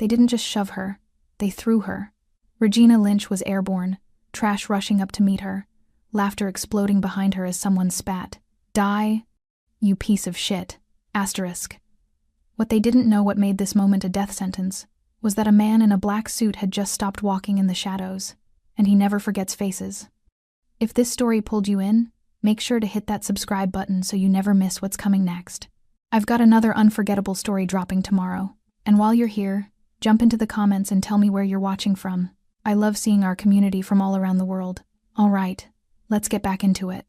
They didn't just shove her, they threw her. Regina Lynch was airborne, trash rushing up to meet her, laughter exploding behind her as someone spat. Die, you piece of shit. Asterisk. What they didn't know what made this moment a death sentence was that a man in a black suit had just stopped walking in the shadows, and he never forgets faces. If this story pulled you in, make sure to hit that subscribe button so you never miss what's coming next. I've got another unforgettable story dropping tomorrow, and while you're here, jump into the comments and tell me where you're watching from. I love seeing our community from all around the world. All right, let's get back into it.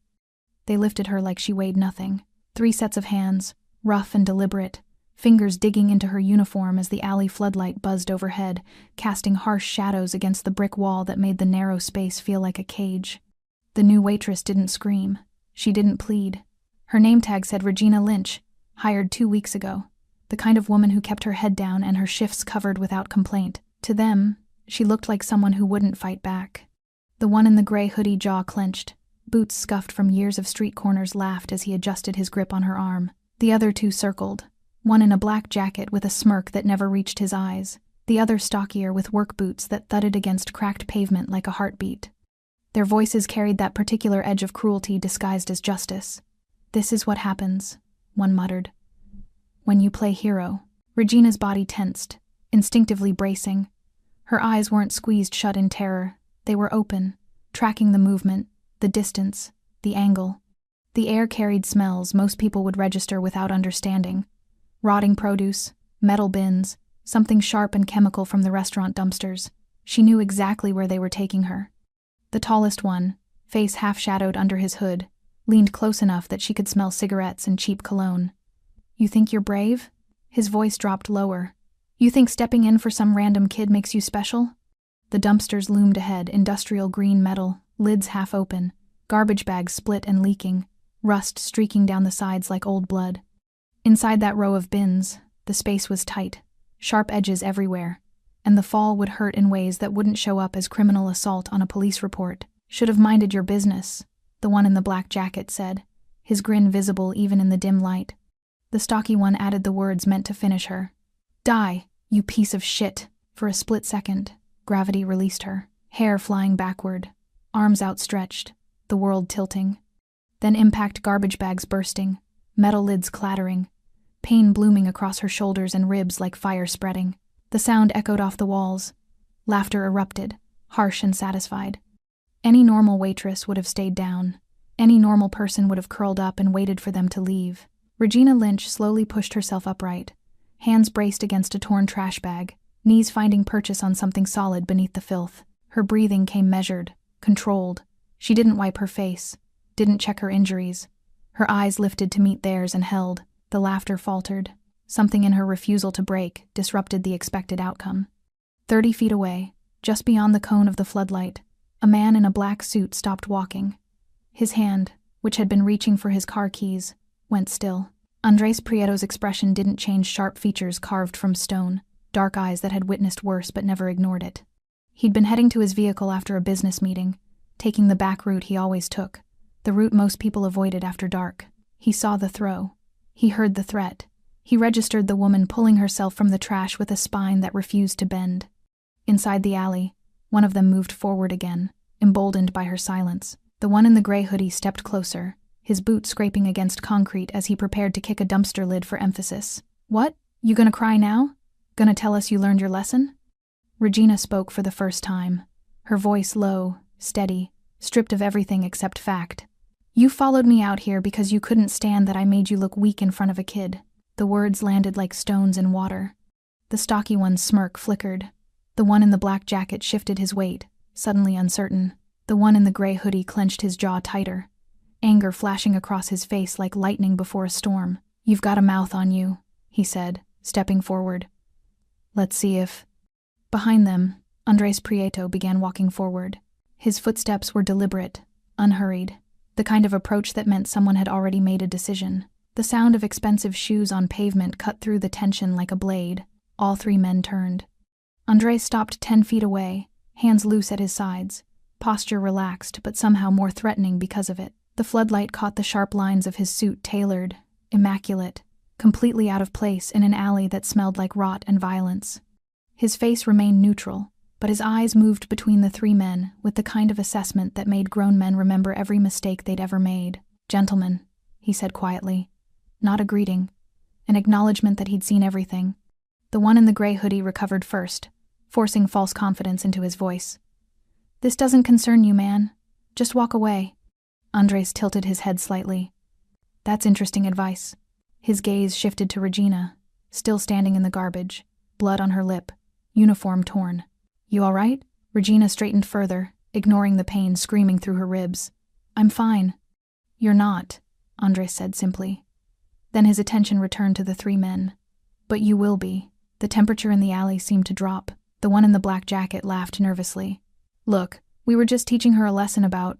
They lifted her like she weighed nothing. 3 sets of hands, rough and deliberate, fingers digging into her uniform as the alley floodlight buzzed overhead, casting harsh shadows against the brick wall that made the narrow space feel like a cage. The new waitress didn't scream. She didn't plead. Her name tag said Regina Lynch, hired 2 weeks ago. The kind of woman who kept her head down and her shifts covered without complaint. To them, she looked like someone who wouldn't fight back. The one in the gray hoodie jaw clenched. Boots scuffed from years of street corners laughed as he adjusted his grip on her arm. The other 2 circled, one in a black jacket with a smirk that never reached his eyes, the other stockier with work boots that thudded against cracked pavement like a heartbeat. Their voices carried that particular edge of cruelty disguised as justice. "This is what happens," one muttered. "When you play hero." Regina's body tensed, instinctively bracing. Her eyes weren't squeezed shut in terror, they were open, tracking the movement, the distance, the angle. The air carried smells most people would register without understanding. Rotting produce, metal bins, something sharp and chemical from the restaurant dumpsters. She knew exactly where they were taking her. The tallest one, face half-shadowed under his hood, leaned close enough that she could smell cigarettes and cheap cologne. "You think you're brave?" His voice dropped lower. "You think stepping in for some random kid makes you special?" The dumpsters loomed ahead, industrial green metal, lids half open, garbage bags split and leaking, rust streaking down the sides like old blood. Inside that row of bins, the space was tight, sharp edges everywhere, and the fall would hurt in ways that wouldn't show up as criminal assault on a police report. "Should have minded your business," the one in the black jacket said, his grin visible even in the dim light. The stocky one added the words meant to finish her. "Die, you piece of shit." For a split second, gravity released her, hair flying backward, arms outstretched, the world tilting. Then impact garbage bags bursting, metal lids clattering, pain blooming across her shoulders and ribs like fire spreading. The sound echoed off the walls. Laughter erupted, harsh and satisfied. Any normal waitress would have stayed down. Any normal person would have curled up and waited for them to leave. Regina Lynch slowly pushed herself upright, hands braced against a torn trash bag, knees finding purchase on something solid beneath the filth. Her breathing came measured, controlled. She didn't wipe her face, didn't check her injuries. Her eyes lifted to meet theirs and held. The laughter faltered. Something in her refusal to break disrupted the expected outcome. 30 feet away, just beyond the cone of the floodlight, a man in a black suit stopped walking. His hand, which had been reaching for his car keys, went still. Andres Prieto's expression didn't change, sharp features carved from stone, dark eyes that had witnessed worse but never ignored it. He'd been heading to his vehicle after a business meeting, taking the back route he always took, the route most people avoided after dark. He saw the throw. He heard the threat. He registered the woman pulling herself from the trash with a spine that refused to bend. Inside the alley, one of them moved forward again, emboldened by her silence. The one in the gray hoodie stepped closer, his boot scraping against concrete as he prepared to kick a dumpster lid for emphasis. "What? You gonna cry now? Gonna tell us you learned your lesson?" Regina spoke for the first time, her voice low, steady, stripped of everything except fact. "You followed me out here because you couldn't stand that I made you look weak in front of a kid." The words landed like stones in water. The stocky one's smirk flickered. The one in the black jacket shifted his weight, suddenly uncertain. The one in the gray hoodie clenched his jaw tighter, anger flashing across his face like lightning before a storm. "You've got a mouth on you," he said, stepping forward. "Let's see if—" Behind them, Andres Prieto began walking forward. His footsteps were deliberate, unhurried, the kind of approach that meant someone had already made a decision. The sound of expensive shoes on pavement cut through the tension like a blade. All 3 men turned. Andres stopped 10 feet away, hands loose at his sides, posture relaxed but somehow more threatening because of it. The floodlight caught the sharp lines of his suit, tailored, immaculate, completely out of place in an alley that smelled like rot and violence. His face remained neutral, but his eyes moved between the three men with the kind of assessment that made grown men remember every mistake they'd ever made. "Gentlemen," he said quietly. Not a greeting, an acknowledgement that he'd seen everything. The one in the gray hoodie recovered first, forcing false confidence into his voice. "This doesn't concern you, man. Just walk away." Andres tilted his head slightly. "That's interesting advice." His gaze shifted to Regina, still standing in the garbage, blood on her lip, uniform torn. "You all right?" Regina straightened further, ignoring the pain screaming through her ribs. "I'm fine." "You're not," Andres said simply. Then his attention returned to the three men. "But you will be." The temperature in the alley seemed to drop. The one in the black jacket laughed nervously. "Look, we were just teaching her a lesson about—"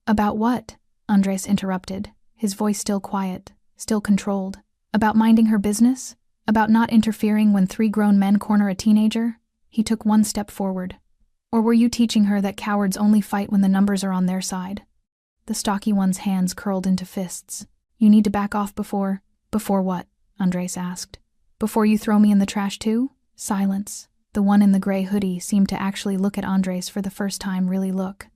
"About what?" Andres interrupted, his voice still quiet, still controlled. "About minding her business? About not interfering when three grown men corner a teenager?" He took one step forward. "Or were you teaching her that cowards only fight when the numbers are on their side?" The stocky one's hands curled into fists. "You need to back off before—" "Before what?" Andres asked. "Before you throw me in the trash too?" Silence. The one in the gray hoodie seemed to actually look at Andres for the first time, really look.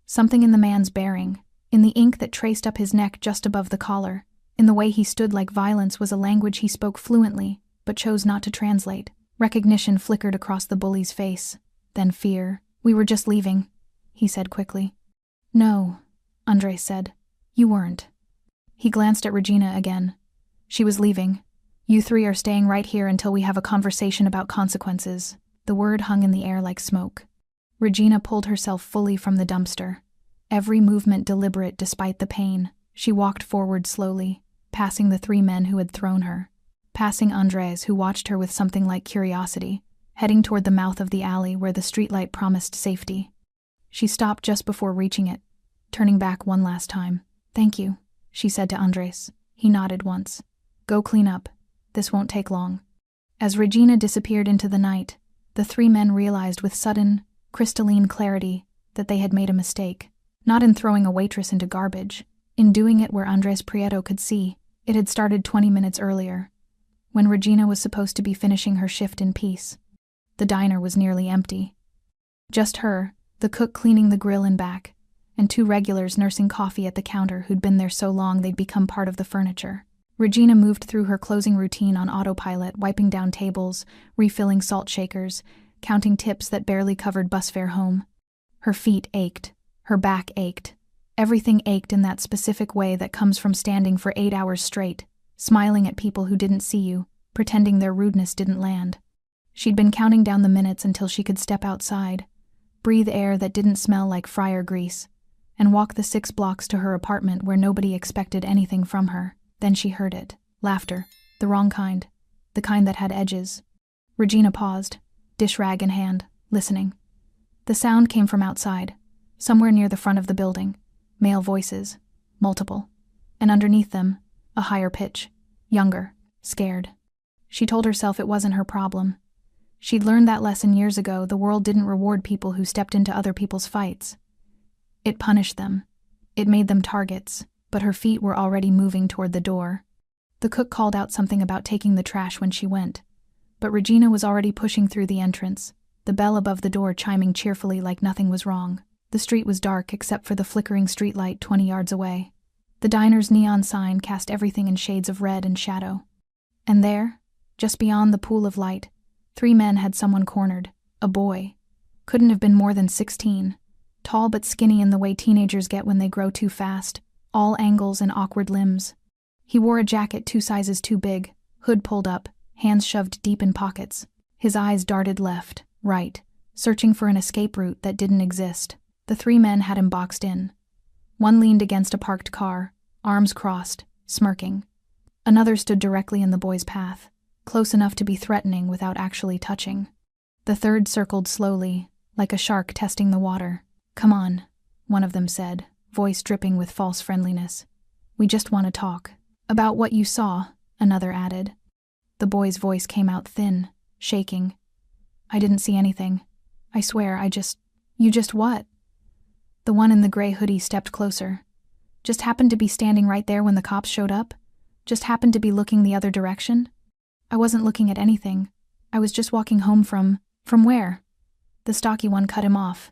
Something in the man's bearing, in the ink that traced up his neck just above the collar, in the way he stood like violence was a language he spoke fluently, but chose not to translate. Recognition flickered across the bully's face, then fear. "We were just leaving," he said quickly. "No," Andres said. "You weren't." He glanced at Regina again. "She was leaving. You three are staying right here until we have a conversation about consequences." The word hung in the air like smoke. Regina pulled herself fully from the dumpster, every movement deliberate despite the pain. She walked forward slowly, passing the three men who had thrown her, passing Andres, who watched her with something like curiosity, heading toward the mouth of the alley where the streetlight promised safety. She stopped just before reaching it, turning back one last time. "Thank you," she said to Andres. He nodded once. "Go clean up. This won't take long." As Regina disappeared into the night, the three men realized with sudden, crystalline clarity that they had made a mistake. Not in throwing a waitress into garbage, in doing it where Andres Prieto could see. It had started 20 minutes earlier, when Regina was supposed to be finishing her shift in peace. The diner was nearly empty. Just her, the cook cleaning the grill and back, and two regulars nursing coffee at the counter who'd been there so long they'd become part of the furniture. Regina moved through her closing routine on autopilot, wiping down tables, refilling salt shakers, counting tips that barely covered bus fare home. Her feet ached. Her back ached. Everything ached in that specific way that comes from standing for 8 hours straight, smiling at people who didn't see you, pretending their rudeness didn't land. She'd been counting down the minutes until she could step outside, breathe air that didn't smell like fryer grease, and walk the 6 blocks to her apartment where nobody expected anything from her. Then she heard it. Laughter. The wrong kind. The kind that had edges. Regina paused, dish rag in hand, listening. The sound came from outside, somewhere near the front of the building. Male voices. Multiple. And underneath them, a higher pitch. Younger. Scared. She told herself it wasn't her problem. She'd learned that lesson years ago. The world didn't reward people who stepped into other people's fights. It punished them. It made them targets. But her feet were already moving toward the door. The cook called out something about taking the trash when she went, but Regina was already pushing through the entrance, the bell above the door chiming cheerfully like nothing was wrong. The street was dark except for the flickering streetlight 20 yards away. The diner's neon sign cast everything in shades of red and shadow. And there, just beyond the pool of light, 3 men had someone cornered, a boy. Couldn't have been more than 16, tall but skinny in the way teenagers get when they grow too fast. All angles and awkward limbs. He wore a jacket 2 sizes too big, hood pulled up, hands shoved deep in pockets. His eyes darted left, right, searching for an escape route that didn't exist. The 3 men had him boxed in. One leaned against a parked car, arms crossed, smirking. Another stood directly in the boy's path, close enough to be threatening without actually touching. The third circled slowly, like a shark testing the water. "Come on," one of them said, voice dripping with false friendliness. "We just want to talk." "About what you saw," another added. The boy's voice came out thin, shaking. "I didn't see anything. I swear, You just what?" The one in the gray hoodie stepped closer. "Just happened to be standing right there when the cops showed up? Just happened to be looking the other direction?" "I wasn't looking at anything. I was just walking home from From where? The stocky one cut him off.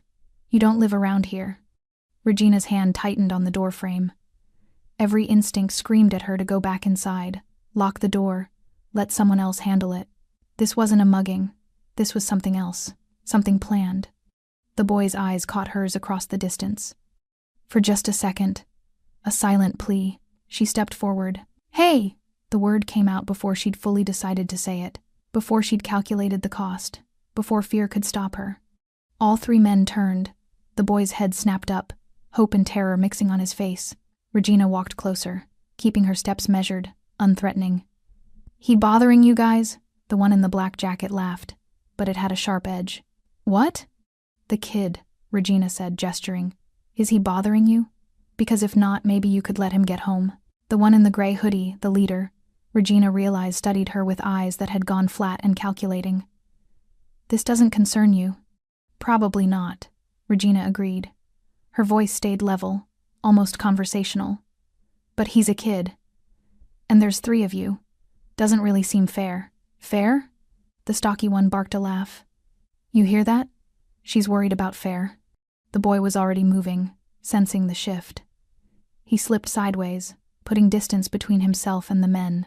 You don't live around here. Regina's hand tightened on the door frame. Every instinct screamed at her to go back inside, lock the door, let someone else handle it. This wasn't a mugging. This was something else, something planned. The boy's eyes caught hers across the distance. For just a second, a silent plea, she stepped forward. Hey! The word came out before she'd fully decided to say it, before she'd calculated the cost, before fear could stop her. All three men turned. The boy's head snapped up, hope and terror mixing on his face. Regina walked closer, keeping her steps measured, unthreatening. He bothering you guys? The one in the black jacket laughed, but it had a sharp edge. What? The kid, Regina said, gesturing. Is he bothering you? Because if not, maybe you could let him get home. The one in the gray hoodie, the leader, Regina realized studied her with eyes that had gone flat and calculating. This doesn't concern you. Probably not, Regina agreed. Her voice stayed level, almost conversational. But he's a kid. And there's 3 of you. Doesn't really seem fair. Fair? The stocky one barked a laugh. You hear that? She's worried about fair. The boy was already moving, sensing the shift. He slipped sideways, putting distance between himself and the men,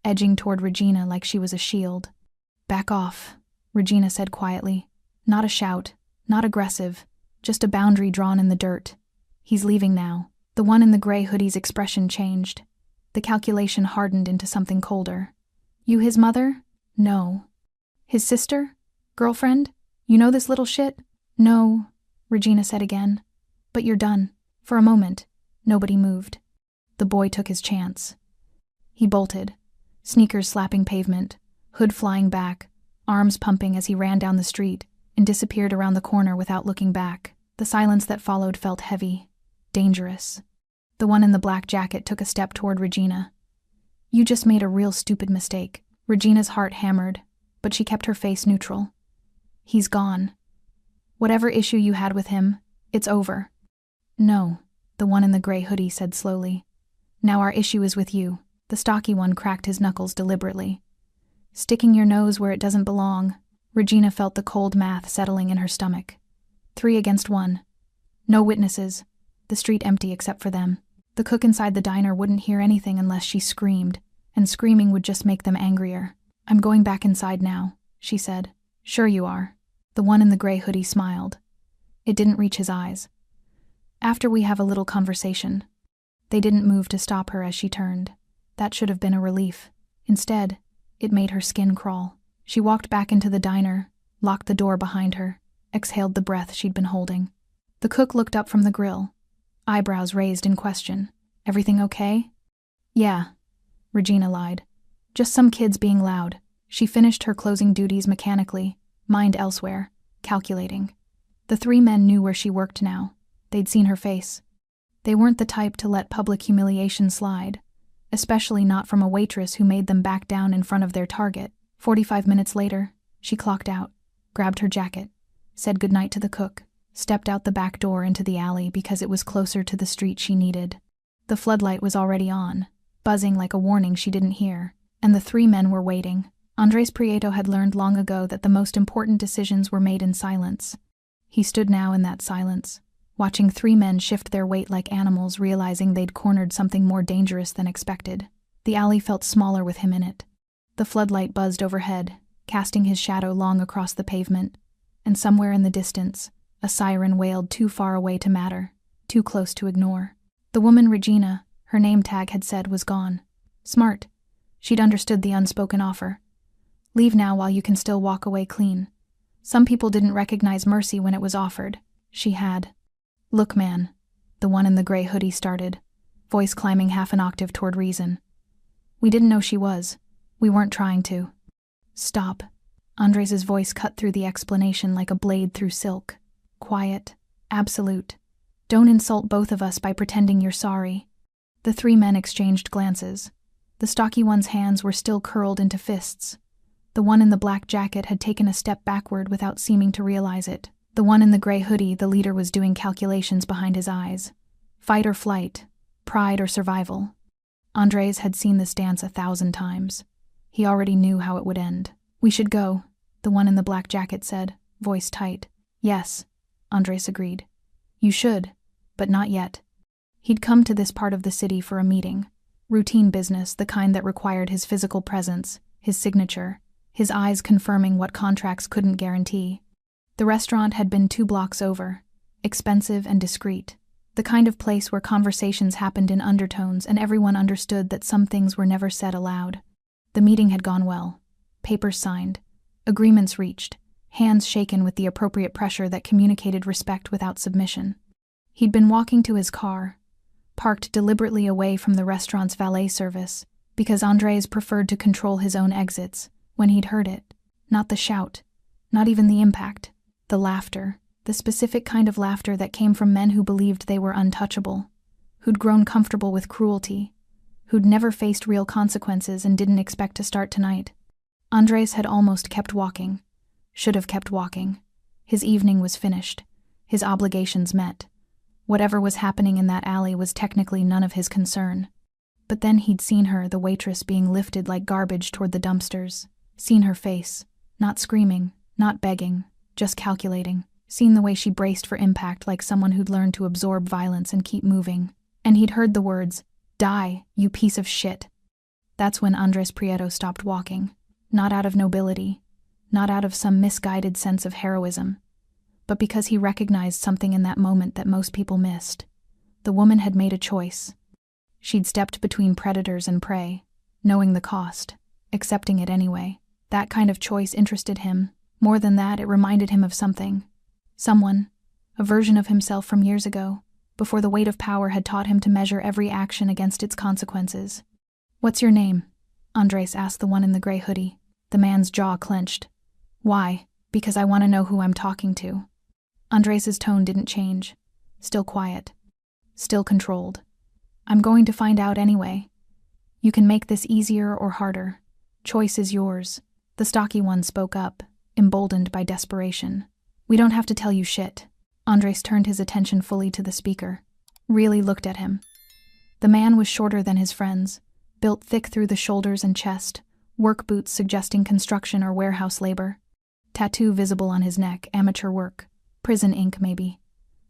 edging toward Regina like she was a shield. Back off, Regina said quietly. Not a shout, not aggressive, just a boundary drawn in the dirt. He's leaving now. The one in the gray hoodie's expression changed. The calculation hardened into something colder. You his mother? No. His sister? Girlfriend? You know this little shit? No, Regina said again. But you're done. For a moment, nobody moved. The boy took his chance. He bolted, sneakers slapping pavement, hood flying back, arms pumping as he ran down the street, and disappeared around the corner without looking back. The silence that followed felt heavy, dangerous. The one in the black jacket took a step toward Regina. You just made a real stupid mistake. Regina's heart hammered, but she kept her face neutral. He's gone. Whatever issue you had with him, it's over. No, the one in the gray hoodie said slowly. Now our issue is with you. The stocky one cracked his knuckles deliberately. Sticking your nose where it doesn't belong. Regina felt the cold math settling in her stomach. 3 against 1. No witnesses. The street empty except for them. The cook inside the diner wouldn't hear anything unless she screamed, and screaming would just make them angrier. I'm going back inside now, she said. Sure you are. The one in the gray hoodie smiled. It didn't reach his eyes. After we have a little conversation. They didn't move to stop her as she turned. That should have been a relief. Instead, it made her skin crawl. She walked back into the diner, locked the door behind her, exhaled the breath she'd been holding. The cook looked up from the grill, eyebrows raised in question. Everything okay? Yeah, Regina lied. Just some kids being loud. She finished her closing duties mechanically, mind elsewhere, calculating. The 3 men knew where she worked now. They'd seen her face. They weren't the type to let public humiliation slide, especially not from a waitress who made them back down in front of their target. 45 minutes later, she clocked out, grabbed her jacket, said goodnight to the cook, stepped out the back door into the alley because it was closer to the street she needed. The floodlight was already on, buzzing like a warning she didn't hear, and the 3 men were waiting. Andres Prieto had learned long ago that the most important decisions were made in silence. He stood now in that silence, watching 3 men shift their weight like animals, realizing they'd cornered something more dangerous than expected. The alley felt smaller with him in it. The floodlight buzzed overhead, casting his shadow long across the pavement, and somewhere in the distance, a siren wailed too far away to matter, too close to ignore. The woman Regina, her name tag had said, was gone. Smart. She'd understood the unspoken offer. Leave now while you can still walk away clean. Some people didn't recognize mercy when it was offered. She had. Look, man, the one in the gray hoodie started, voice climbing half an octave toward reason. We didn't know she was. We weren't trying to. Stop. Andres' voice cut through the explanation like a blade through silk. Quiet. Absolute. Don't insult both of us by pretending you're sorry. The 3 men exchanged glances. The stocky one's hands were still curled into fists. The one in the black jacket had taken a step backward without seeming to realize it. The one in the gray hoodie, the leader, was doing calculations behind his eyes. Fight or flight. Pride or survival. Andres had seen this dance 1,000 times. He already knew how it would end. We should go, the one in the black jacket said, voice tight. Yes, Andres agreed. You should, but not yet. He'd come to this part of the city for a meeting. Routine business, the kind that required his physical presence, his signature, his eyes confirming what contracts couldn't guarantee. The restaurant had been 2 blocks over, expensive and discreet, the kind of place where conversations happened in undertones and everyone understood that some things were never said aloud. The meeting had gone well. Papers signed, agreements reached, hands shaken with the appropriate pressure that communicated respect without submission. He'd been walking to his car, parked deliberately away from the restaurant's valet service, because Andres preferred to control his own exits, when he'd heard it. Not the shout, not even the impact, the laughter, the specific kind of laughter that came from men who believed they were untouchable, who'd grown comfortable with cruelty, who'd never faced real consequences and didn't expect to start tonight. Andres had almost kept walking, should have kept walking. His evening was finished, his obligations met. Whatever was happening in that alley was technically none of his concern. But then he'd seen her, the waitress, being lifted like garbage toward the dumpsters. Seen her face, not screaming, not begging, just calculating. Seen the way she braced for impact like someone who'd learned to absorb violence and keep moving. And he'd heard the words, "Die, you piece of shit." That's when Andres Prieto stopped walking. Not out of nobility, not out of some misguided sense of heroism, but because he recognized something in that moment that most people missed. The woman had made a choice. She'd stepped between predators and prey, knowing the cost, accepting it anyway. That kind of choice interested him. More than that, it reminded him of something. Someone, a version of himself from years ago, before the weight of power had taught him to measure every action against its consequences. "What's your name?" Andres asked the one in the gray hoodie. The man's jaw clenched. "Why?" "Because I want to know who I'm talking to." Andres's tone didn't change. Still quiet. Still controlled. "I'm going to find out anyway. You can make this easier or harder. Choice is yours." The stocky one spoke up, emboldened by desperation. "We don't have to tell you shit." Andres turned his attention fully to the speaker. Really looked at him. The man was shorter than his friends, built thick through the shoulders and chest, work boots suggesting construction or warehouse labor. Tattoo visible on his neck, amateur work. Prison ink, maybe.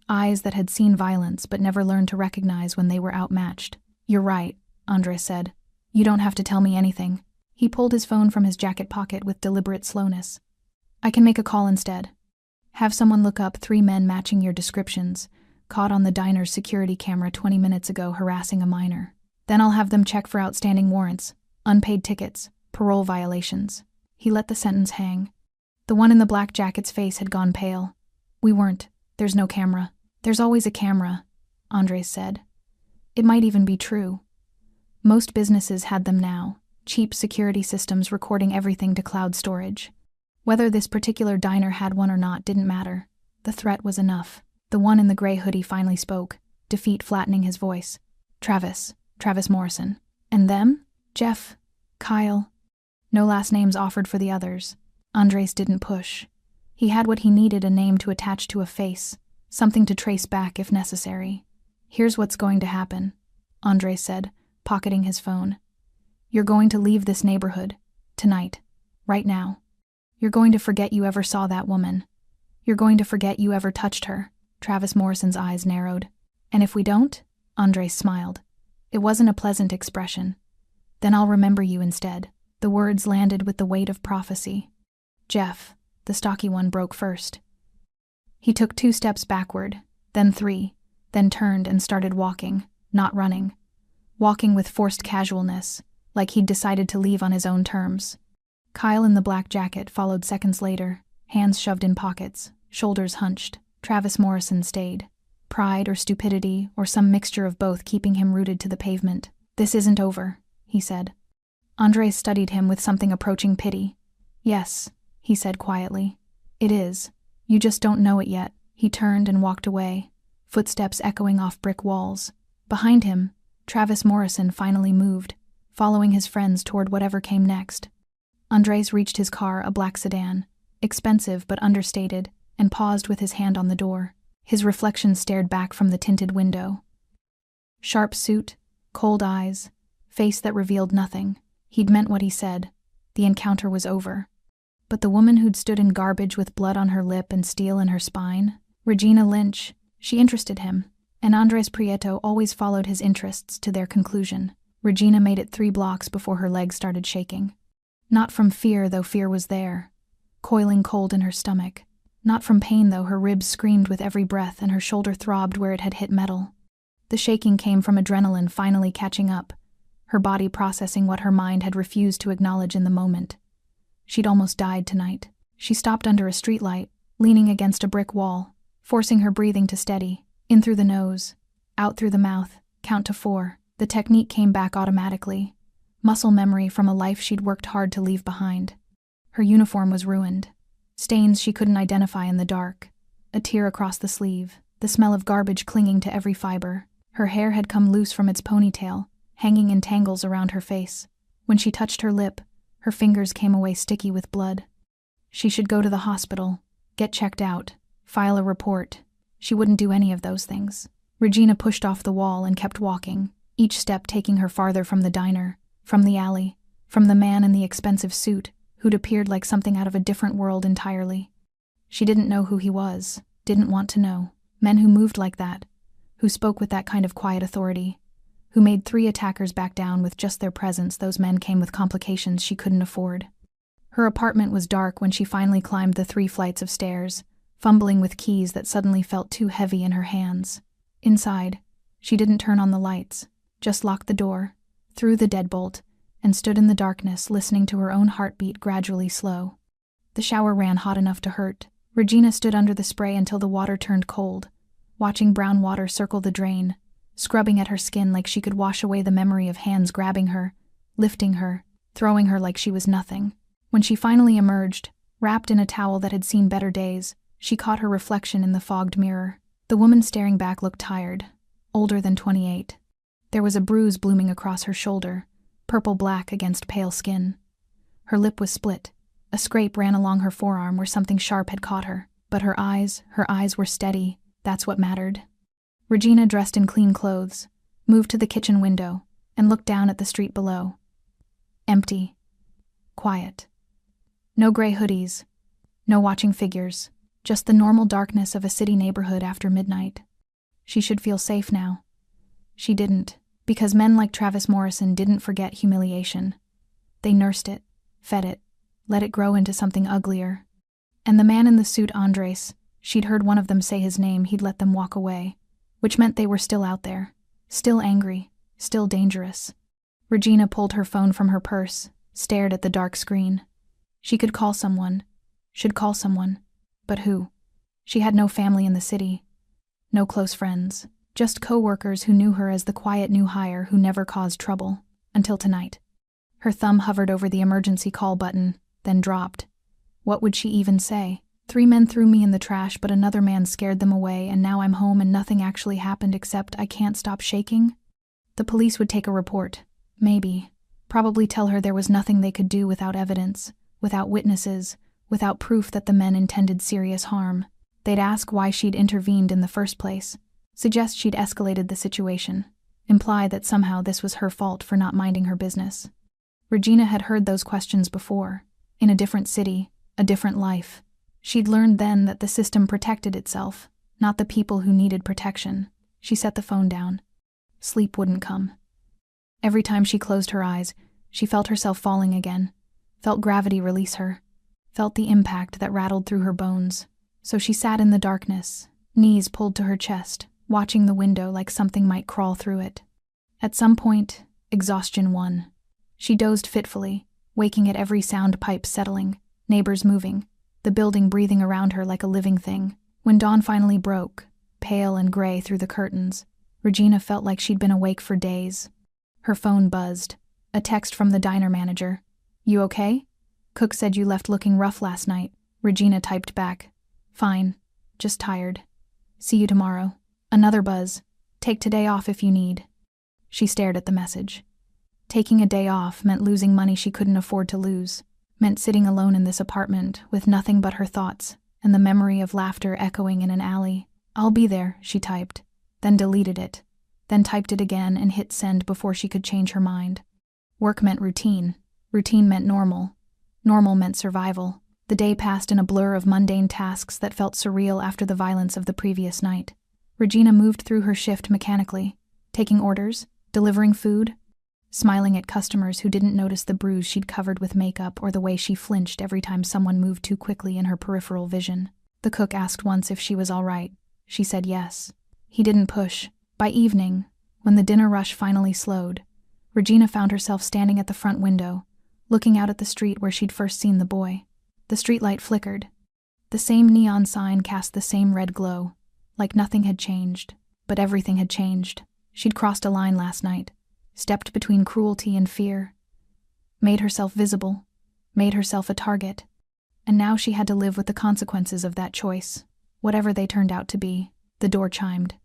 Eyes that had seen violence but never learned to recognize when they were outmatched. "You're right," Andres said. "You don't have to tell me anything." He pulled his phone from his jacket pocket with deliberate slowness. "I can make a call instead. Have someone look up 3 men matching your descriptions, caught on the diner's security camera 20 minutes ago harassing a minor. Then I'll have them check for outstanding warrants, unpaid tickets, parole violations." He let the sentence hang. The one in the black jacket's face had gone pale. "We weren't. There's no camera." "There's always a camera," Andres said. It might even be true. Most businesses had them now, cheap security systems recording everything to cloud storage. Whether this particular diner had one or not didn't matter. The threat was enough. The one in the gray hoodie finally spoke, defeat flattening his voice. Travis Morrison. "And them?" "Jeff, Kyle." No last names offered for the others. Andres didn't push. He had what he needed, a name to attach to a face, something to trace back if necessary. "Here's what's going to happen," Andres said, pocketing his phone. "You're going to leave this neighborhood. Tonight. Right now. You're going to forget you ever saw that woman. You're going to forget you ever touched her." Travis Morrison's eyes narrowed. "And if we don't?" Andres smiled. It wasn't a pleasant expression. "Then I'll remember you instead." The words landed with the weight of prophecy. "Jeff," the stocky one broke first. He took 2 steps backward, then 3, then turned and started walking, not running. Walking with forced casualness, like he'd decided to leave on his own terms. Kyle in the black jacket followed seconds later, hands shoved in pockets, shoulders hunched. Travis Morrison stayed. Pride or stupidity or some mixture of both keeping him rooted to the pavement. "This isn't over," he said. Andres studied him with something approaching pity. "Yes," he said quietly. "It is. You just don't know it yet." He turned and walked away, footsteps echoing off brick walls. Behind him, Travis Morrison finally moved, following his friends toward whatever came next. Andres reached his car, a black sedan, expensive but understated, and paused with his hand on the door. His reflection stared back from the tinted window. Sharp suit, cold eyes, face that revealed nothing. He'd meant what he said. The encounter was over. But the woman who'd stood in garbage with blood on her lip and steel in her spine? Regina Lynch. She interested him, and Andres Prieto always followed his interests to their conclusion. Regina made it 3 blocks before her legs started shaking. Not from fear, though fear was there, coiling cold in her stomach. Not from pain, though her ribs screamed with every breath and her shoulder throbbed where it had hit metal. The shaking came from adrenaline finally catching up, her body processing what her mind had refused to acknowledge in the moment. She'd almost died tonight. She stopped under a streetlight, leaning against a brick wall, forcing her breathing to steady. In through the nose, out through the mouth, count to 4. The technique came back automatically. Muscle memory from a life she'd worked hard to leave behind. Her uniform was ruined. Stains she couldn't identify in the dark. A tear across the sleeve, the smell of garbage clinging to every fiber. Her hair had come loose from its ponytail, hanging in tangles around her face. When she touched her lip, her fingers came away sticky with blood. She should go to the hospital, get checked out, file a report. She wouldn't do any of those things. Regina pushed off the wall and kept walking, each step taking her farther from the diner, from the alley, from the man in the expensive suit, who'd appeared like something out of a different world entirely. She didn't know who he was, didn't want to know. Men who moved like that, who spoke with that kind of quiet authority, who made 3 attackers back down with just their presence. Those men came with complications she couldn't afford. Her apartment was dark when she finally climbed the 3 flights of stairs, fumbling with keys that suddenly felt too heavy in her hands. Inside, she didn't turn on the lights, just locked the door, threw the deadbolt, and stood in the darkness listening to her own heartbeat gradually slow. The shower ran hot enough to hurt. Regina stood under the spray until the water turned cold, watching brown water circle the drain, scrubbing at her skin like she could wash away the memory of hands grabbing her, lifting her, throwing her like she was nothing. When she finally emerged, wrapped in a towel that had seen better days, she caught her reflection in the fogged mirror. The woman staring back looked tired, older than 28. There was a bruise blooming across her shoulder, purple-black against pale skin. Her lip was split. A scrape ran along her forearm where something sharp had caught her. But her eyes were steady. That's what mattered. Regina, dressed in clean clothes, moved to the kitchen window and looked down at the street below. Empty. Quiet. No gray hoodies. No watching figures. Just the normal darkness of a city neighborhood after midnight. She should feel safe now. She didn't, because men like Travis Morrison didn't forget humiliation. They nursed it, fed it, let it grow into something uglier. And the man in the suit, Andres, she'd heard one of them say his name, he'd let them walk away, which meant they were still out there, still angry, still dangerous. Regina pulled her phone from her purse, stared at the dark screen. She could call someone, should call someone, but who? She had no family in the city, no close friends, just co-workers who knew her as the quiet new hire who never caused trouble, until tonight. Her thumb hovered over the emergency call button, then dropped. What would she even say? 3 men threw me in the trash, but another man scared them away, and now I'm home and nothing actually happened except I can't stop shaking? The police would take a report. Maybe. Probably tell her there was nothing they could do without evidence, without witnesses, without proof that the men intended serious harm. They'd ask why she'd intervened in the first place, suggest she'd escalated the situation, imply that somehow this was her fault for not minding her business. Regina had heard those questions before, in a different city, a different life. She'd learned then that the system protected itself, not the people who needed protection. She set the phone down. Sleep wouldn't come. Every time she closed her eyes, she felt herself falling again, felt gravity release her, felt the impact that rattled through her bones. So she sat in the darkness, knees pulled to her chest, watching the window like something might crawl through it. At some point, exhaustion won. She dozed fitfully, waking at every sound pipe settling, neighbors moving, the building breathing around her like a living thing. When dawn finally broke, pale and gray through the curtains, Regina felt like she'd been awake for days. Her phone buzzed. A text from the diner manager. "You okay? Cook said you left looking rough last night." Regina typed back. "Fine. Just tired. See you tomorrow." Another buzz. "Take today off if you need." She stared at the message. Taking a day off meant losing money she couldn't afford to lose, meant sitting alone in this apartment with nothing but her thoughts and the memory of laughter echoing in an alley. "I'll be there," she typed, then deleted it, then typed it again and hit send before she could change her mind. Work meant routine. Routine meant normal. Normal meant survival. The day passed in a blur of mundane tasks that felt surreal after the violence of the previous night. Regina moved through her shift mechanically, taking orders, delivering food, smiling at customers who didn't notice the bruise she'd covered with makeup or the way she flinched every time someone moved too quickly in her peripheral vision. The cook asked once if she was all right. She said yes. He didn't push. By evening, when the dinner rush finally slowed, Regina found herself standing at the front window, looking out at the street where she'd first seen the boy. The streetlight flickered. The same neon sign cast the same red glow, like nothing had changed. But everything had changed. She'd crossed a line last night, stepped between cruelty and fear, made herself visible, made herself a target, and now she had to live with the consequences of that choice, whatever they turned out to be. The door chimed.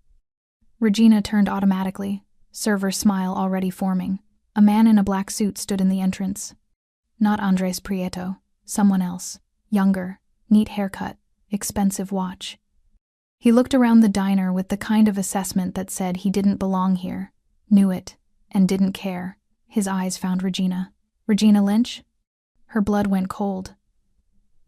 Regina turned automatically, server smile already forming. A man in a black suit stood in the entrance. Not Andres Prieto, someone else, younger, neat haircut, expensive watch. He looked around the diner with the kind of assessment that said he didn't belong here, knew it, and didn't care. His eyes found Regina. Regina Lynch? Her blood went cold.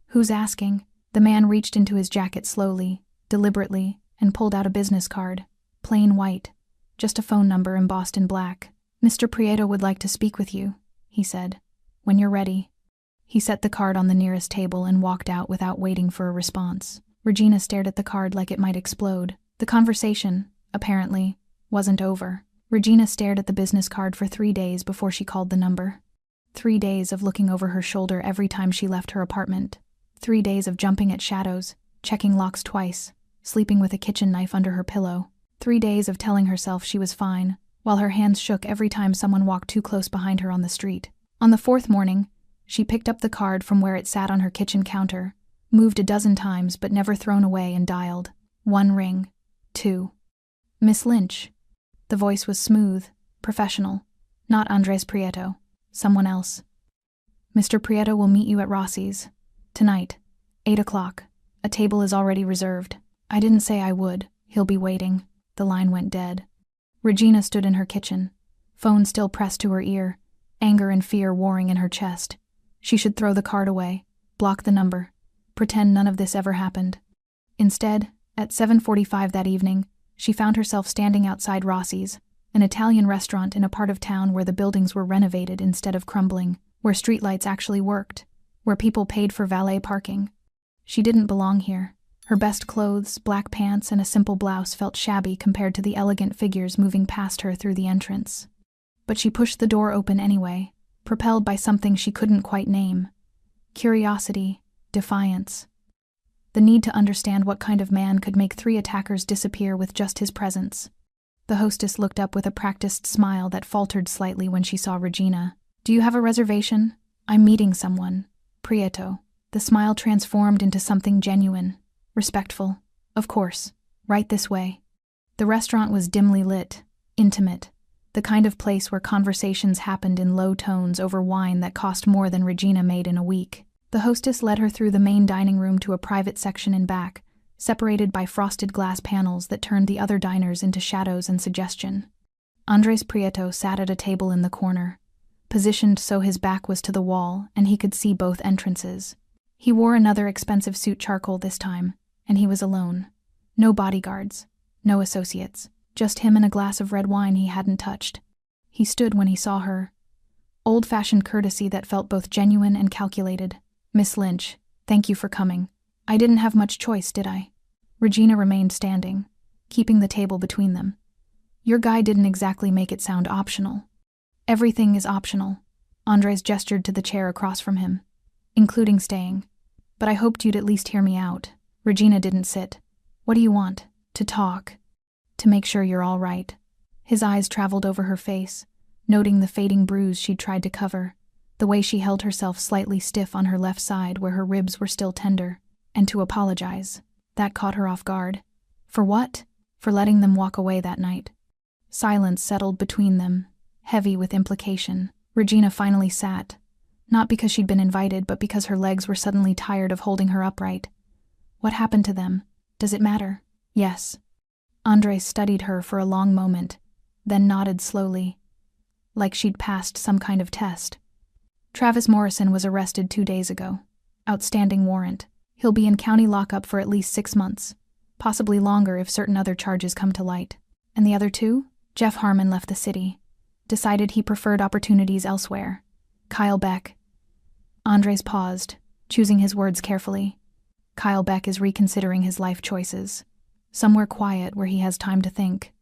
Who's asking? The man reached into his jacket slowly, deliberately, and pulled out a business card. Plain white, just a phone number embossed in black. Mr. Prieto would like to speak with you, he said. When you're ready. He set the card on the nearest table and walked out without waiting for a response. Regina stared at the card like it might explode. The conversation, apparently, wasn't over. Regina stared at the business card for 3 days before she called the number. 3 days of looking over her shoulder every time she left her apartment. 3 days of jumping at shadows, checking locks twice, sleeping with a kitchen knife under her pillow. 3 days of telling herself she was fine, while her hands shook every time someone walked too close behind her on the street. On the 4th morning, she picked up the card from where it sat on her kitchen counter, moved a dozen times but never thrown away, and dialed. 1 ring. 2. Miss Lynch. The voice was smooth, professional. Not Andres Prieto. Someone else. Mr. Prieto will meet you at Rossi's. Tonight. 8 o'clock. A table is already reserved. I didn't say I would. He'll be waiting. The line went dead. Regina stood in her kitchen, phone still pressed to her ear, anger and fear warring in her chest. She should throw the card away, block the number, pretend none of this ever happened. Instead, at 7:45 that evening, she found herself standing outside Rossi's, an Italian restaurant in a part of town where the buildings were renovated instead of crumbling, where streetlights actually worked, where people paid for valet parking. She didn't belong here. Her best clothes, black pants, and a simple blouse felt shabby compared to the elegant figures moving past her through the entrance. But she pushed the door open anyway, propelled by something she couldn't quite name. Curiosity, defiance. The need to understand what kind of man could make 3 attackers disappear with just his presence. The hostess looked up with a practiced smile that faltered slightly when she saw Regina. Do you have a reservation? I'm meeting someone. Prieto. The smile transformed into something genuine. Respectful. Of course. Right this way. The restaurant was dimly lit, intimate, the kind of place where conversations happened in low tones over wine that cost more than Regina made in a week. The hostess led her through the main dining room to a private section in back, separated by frosted glass panels that turned the other diners into shadows and suggestion. Andres Prieto sat at a table in the corner, positioned so his back was to the wall and he could see both entrances. He wore another expensive suit charcoal this time, and he was alone. No bodyguards, no associates, just him and a glass of red wine he hadn't touched. He stood when he saw her. Old-fashioned courtesy that felt both genuine and calculated. Miss Lynch, thank you for coming. I didn't have much choice, did I? Regina remained standing, keeping the table between them. Your guy didn't exactly make it sound optional. Everything is optional. Andres gestured to the chair across from him, including staying. But I hoped you'd at least hear me out. Regina didn't sit. What do you want? To talk. To make sure you're all right. His eyes traveled over her face, noting the fading bruise she'd tried to cover, the way she held herself slightly stiff on her left side where her ribs were still tender, and to apologize. That caught her off guard. For what? For letting them walk away that night. Silence settled between them, heavy with implication. Regina finally sat, not because she'd been invited, but because her legs were suddenly tired of holding her upright. What happened to them? Does it matter? Yes. Andres studied her for a long moment, then nodded slowly, like she'd passed some kind of test. Travis Morrison was arrested 2 days ago. Outstanding warrant. He'll be in county lockup for at least 6 months, possibly longer if certain other charges come to light. And the other two? Jeff Harmon left the city. Decided he preferred opportunities elsewhere. Kyle Beck. Andres paused, choosing his words carefully. Kyle Beck is reconsidering his life choices. Somewhere quiet where he has time to think.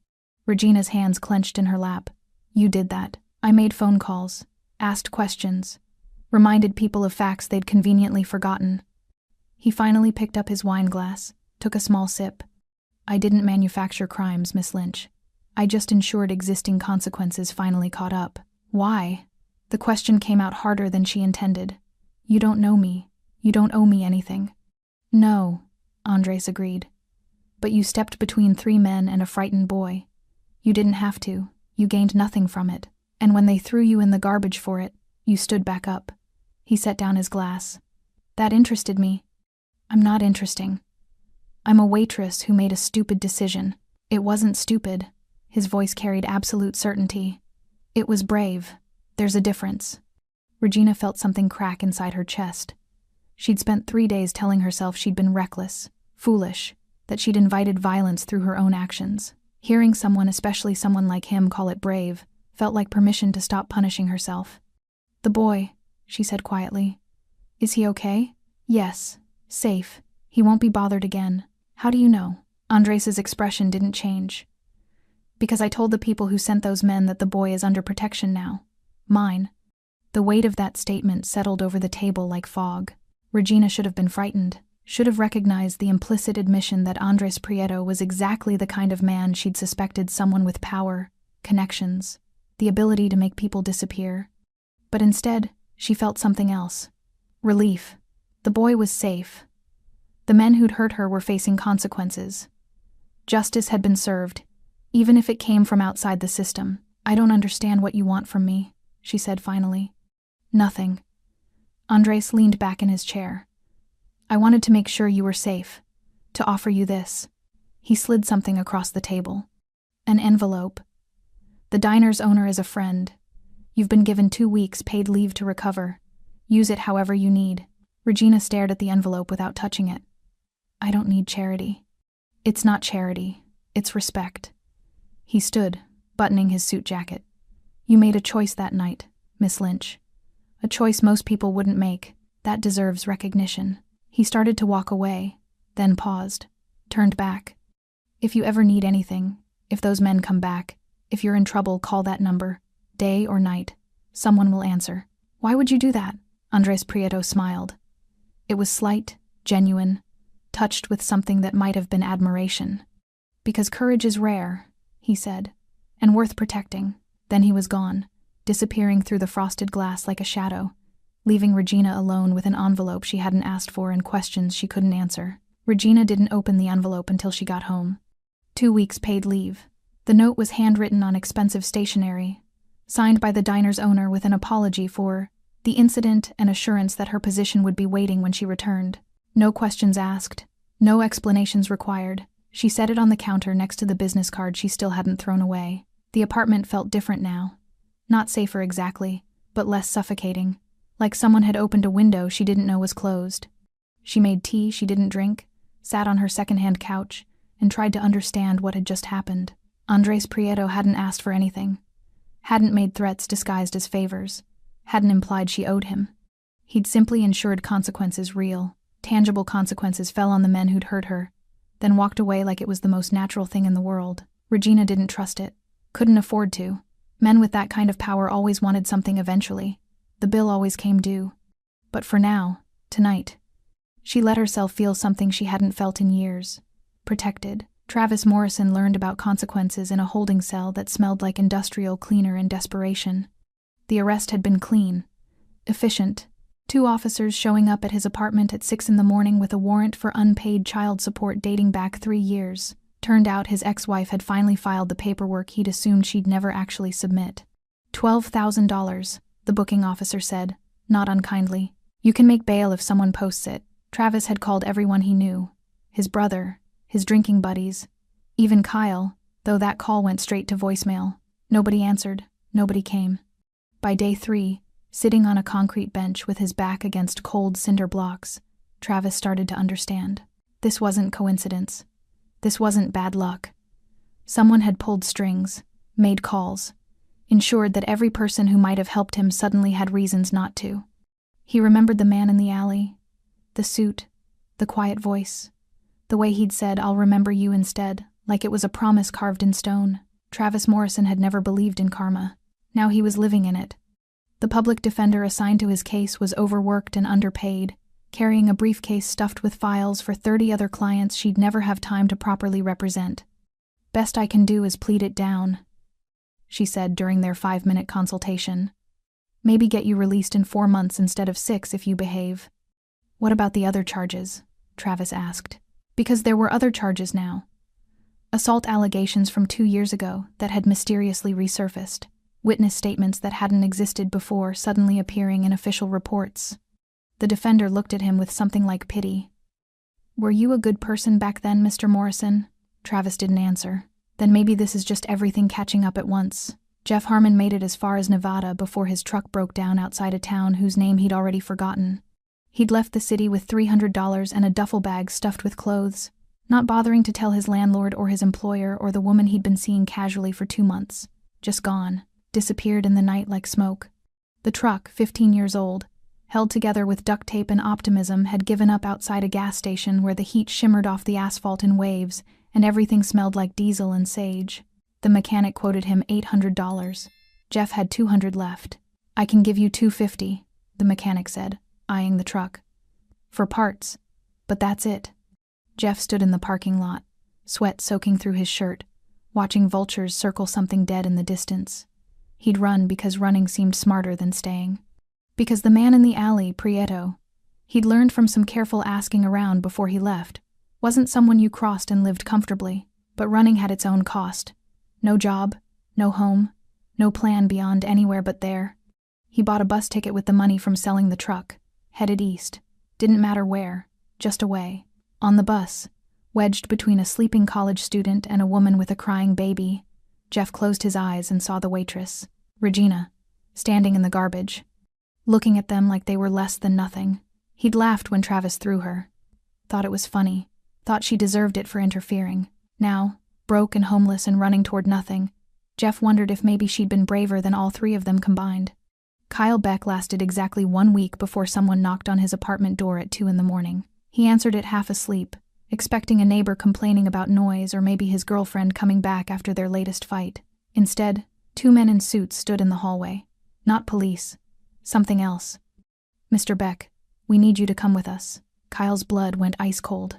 Regina's hands clenched in her lap. You did that. I made phone calls, asked questions, reminded people of facts they'd conveniently forgotten. He finally picked up his wine glass, took a small sip. I didn't manufacture crimes, Miss Lynch. I just ensured existing consequences finally caught up. Why? The question came out harder than she intended. You don't know me. You don't owe me anything. No, Andres agreed. But you stepped between 3 men and a frightened boy. You didn't have to. You gained nothing from it. And when they threw you in the garbage for it, you stood back up. He set down his glass. That interested me. I'm not interesting. I'm a waitress who made a stupid decision. It wasn't stupid. His voice carried absolute certainty. It was brave. There's a difference. Regina felt something crack inside her chest. She'd spent 3 days telling herself she'd been reckless, foolish, that she'd invited violence through her own actions. Hearing someone, especially someone like him, call it brave, felt like permission to stop punishing herself. The boy, she said quietly. Is he okay? Yes, safe. He won't be bothered again. How do you know? Andres's expression didn't change. Because I told the people who sent those men that the boy is under protection now. Mine. The weight of that statement settled over the table like fog. Regina should have been frightened, should have recognized the implicit admission that Andres Prieto was exactly the kind of man she'd suspected, someone with power, connections, the ability to make people disappear. But instead, she felt something else. Relief. The boy was safe. The men who'd hurt her were facing consequences. Justice had been served, even if it came from outside the system. I don't understand what you want from me, she said finally. Nothing. Andres leaned back in his chair. I wanted to make sure you were safe, to offer you this. He slid something across the table. An envelope. The diner's owner is a friend. You've been given 2 weeks paid leave to recover. Use it however you need. Regina stared at the envelope without touching it. I don't need charity. It's not charity. It's respect. He stood, buttoning his suit jacket. You made a choice that night, Miss Lynch. A choice most people wouldn't make. That deserves recognition. He started to walk away, then paused, turned back. If you ever need anything, if those men come back, if you're in trouble, call that number. Day or night. Someone will answer. Why would you do that? Andres Prieto smiled. It was slight, genuine, touched with something that might have been admiration. Because courage is rare, he said, and worth protecting. Then he was gone, disappearing through the frosted glass like a shadow, leaving Regina alone with an envelope she hadn't asked for and questions she couldn't answer. Regina didn't open the envelope until she got home. 2 weeks paid leave. The note was handwritten on expensive stationery, signed by the diner's owner with an apology for the incident and assurance that her position would be waiting when she returned. No questions asked, no explanations required. She set it on the counter next to the business card she still hadn't thrown away. The apartment felt different now. Not safer exactly, but less suffocating, like someone had opened a window she didn't know was closed. She made tea she didn't drink, sat on her second-hand couch, and tried to understand what had just happened. Andres Prieto hadn't asked for anything, hadn't made threats disguised as favors, hadn't implied she owed him. He'd simply ensured consequences, real, tangible consequences, fell on the men who'd hurt her, then walked away like it was the most natural thing in the world. Regina didn't trust it, couldn't afford to. Men with that kind of power always wanted something eventually. The bill always came due. But for now, tonight, she let herself feel something she hadn't felt in years. Protected. Travis Morrison learned about consequences in a holding cell that smelled like industrial cleaner in desperation. The arrest had been clean, efficient. 2 officers showing up at his apartment at 6 a.m. with a warrant for unpaid child support dating back 3 years. Turned out his ex-wife had finally filed the paperwork he'd assumed she'd never actually submit. $12,000, the booking officer said, not unkindly. You can make bail if someone posts it. Travis had called everyone he knew. His brother, his drinking buddies, even Kyle, though that call went straight to voicemail. Nobody answered, nobody came. By day 3, sitting on a concrete bench with his back against cold cinder blocks, Travis started to understand. This wasn't coincidence. This wasn't bad luck. Someone had pulled strings, made calls, ensured that every person who might have helped him suddenly had reasons not to. He remembered the man in the alley, the suit, the quiet voice, the way he'd said, "I'll remember you instead," like it was a promise carved in stone. Travis Morrison had never believed in karma. Now he was living in it. The public defender assigned to his case was overworked and underpaid, carrying a briefcase stuffed with files for 30 other clients she'd never have time to properly represent. "Best I can do is plead it down," she said during their 5-minute consultation. "Maybe get you released in 4 months instead of 6 if you behave." "What about the other charges?" Travis asked. Because there were other charges now. Assault allegations from 2 years ago that had mysteriously resurfaced. Witness statements that hadn't existed before suddenly appearing in official reports. The defender looked at him with something like pity. "Were you a good person back then, Mr. Morrison?" Travis didn't answer. "Then maybe this is just everything catching up at once." Jeff Harmon made it as far as Nevada before his truck broke down outside a town whose name he'd already forgotten. He'd left the city with $300 and a duffel bag stuffed with clothes, not bothering to tell his landlord or his employer or the woman he'd been seeing casually for 2 months. Just gone. Disappeared in the night like smoke. The truck, 15 years old, held together with duct tape and optimism, had given up outside a gas station where the heat shimmered off the asphalt in waves and everything smelled like diesel and sage. The mechanic quoted him $800. Jeff had $200 left. "I can give you $250, the mechanic said, eyeing the truck. "For parts. But that's it." Jeff stood in the parking lot, sweat soaking through his shirt, watching vultures circle something dead in the distance. He'd run because running seemed smarter than staying. Because the man in the alley, Prieto, he'd learned from some careful asking around before he left, wasn't someone you crossed and lived comfortably, but running had its own cost. No job, no home, no plan beyond anywhere but there. He bought a bus ticket with the money from selling the truck, headed east. Didn't matter where, just away. On the bus, wedged between a sleeping college student and a woman with a crying baby, Jeff closed his eyes and saw the waitress, Regina, standing in the garbage, looking at them like they were less than nothing. He'd laughed when Travis threw her. Thought it was funny. Thought she deserved it for interfering. Now, broke and homeless and running toward nothing, Jeff wondered if maybe she'd been braver than all 3 of them combined. Kyle Beck lasted exactly 1 week before someone knocked on his apartment door at 2 in the morning. He answered it half asleep, expecting a neighbor complaining about noise or maybe his girlfriend coming back after their latest fight. Instead, 2 men in suits stood in the hallway. Not police. Something else. "Mr. Beck, we need you to come with us." Kyle's blood went ice cold.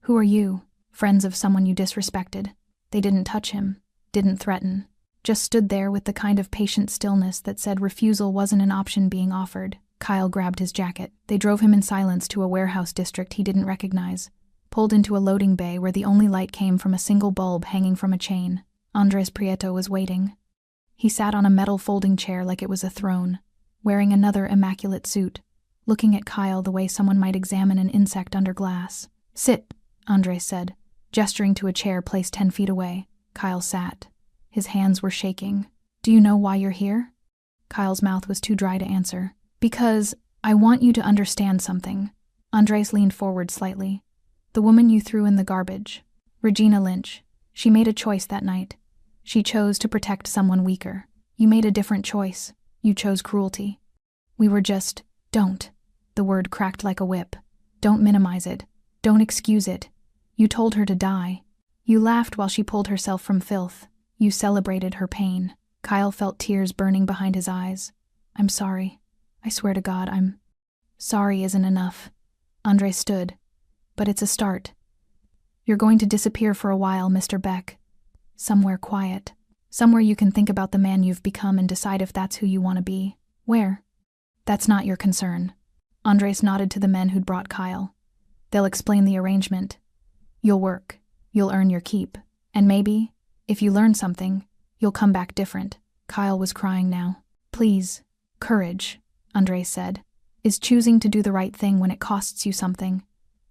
"Who are you?" "Friends of someone you disrespected." They didn't touch him, didn't threaten, just stood there with the kind of patient stillness that said refusal wasn't an option being offered. Kyle grabbed his jacket. They drove him in silence to a warehouse district he didn't recognize, pulled into a loading bay where the only light came from a single bulb hanging from a chain. Andres Prieto was waiting. He sat on a metal folding chair like it was a throne, wearing another immaculate suit, looking at Kyle the way someone might examine an insect under glass. "Sit," Andres said, gesturing to a chair placed 10 feet away. Kyle sat. His hands were shaking. "Do you know why you're here?" Kyle's mouth was too dry to answer. "Because I want you to understand something." Andres leaned forward slightly. "The woman you threw in the garbage, Regina Lynch, she made a choice that night. She chose to protect someone weaker. You made a different choice. You chose cruelty. We were just, don't." The word cracked like a whip. "Don't minimize it. Don't excuse it. You told her to die. You laughed while she pulled herself from filth. You celebrated her pain." Kyle felt tears burning behind his eyes. "I'm sorry. I swear to God, sorry isn't enough." Andres stood. "But it's a start. You're going to disappear for a while, Mr. Beck. Somewhere quiet. Somewhere you can think about the man you've become and decide if that's who you want to be. Where? That's not your concern." Andres nodded to the men who'd brought Kyle. "They'll explain the arrangement. You'll work. You'll earn your keep. And maybe, if you learn something, you'll come back different." Kyle was crying now. "Please, courage," Andres said, "is choosing to do the right thing when it costs you something.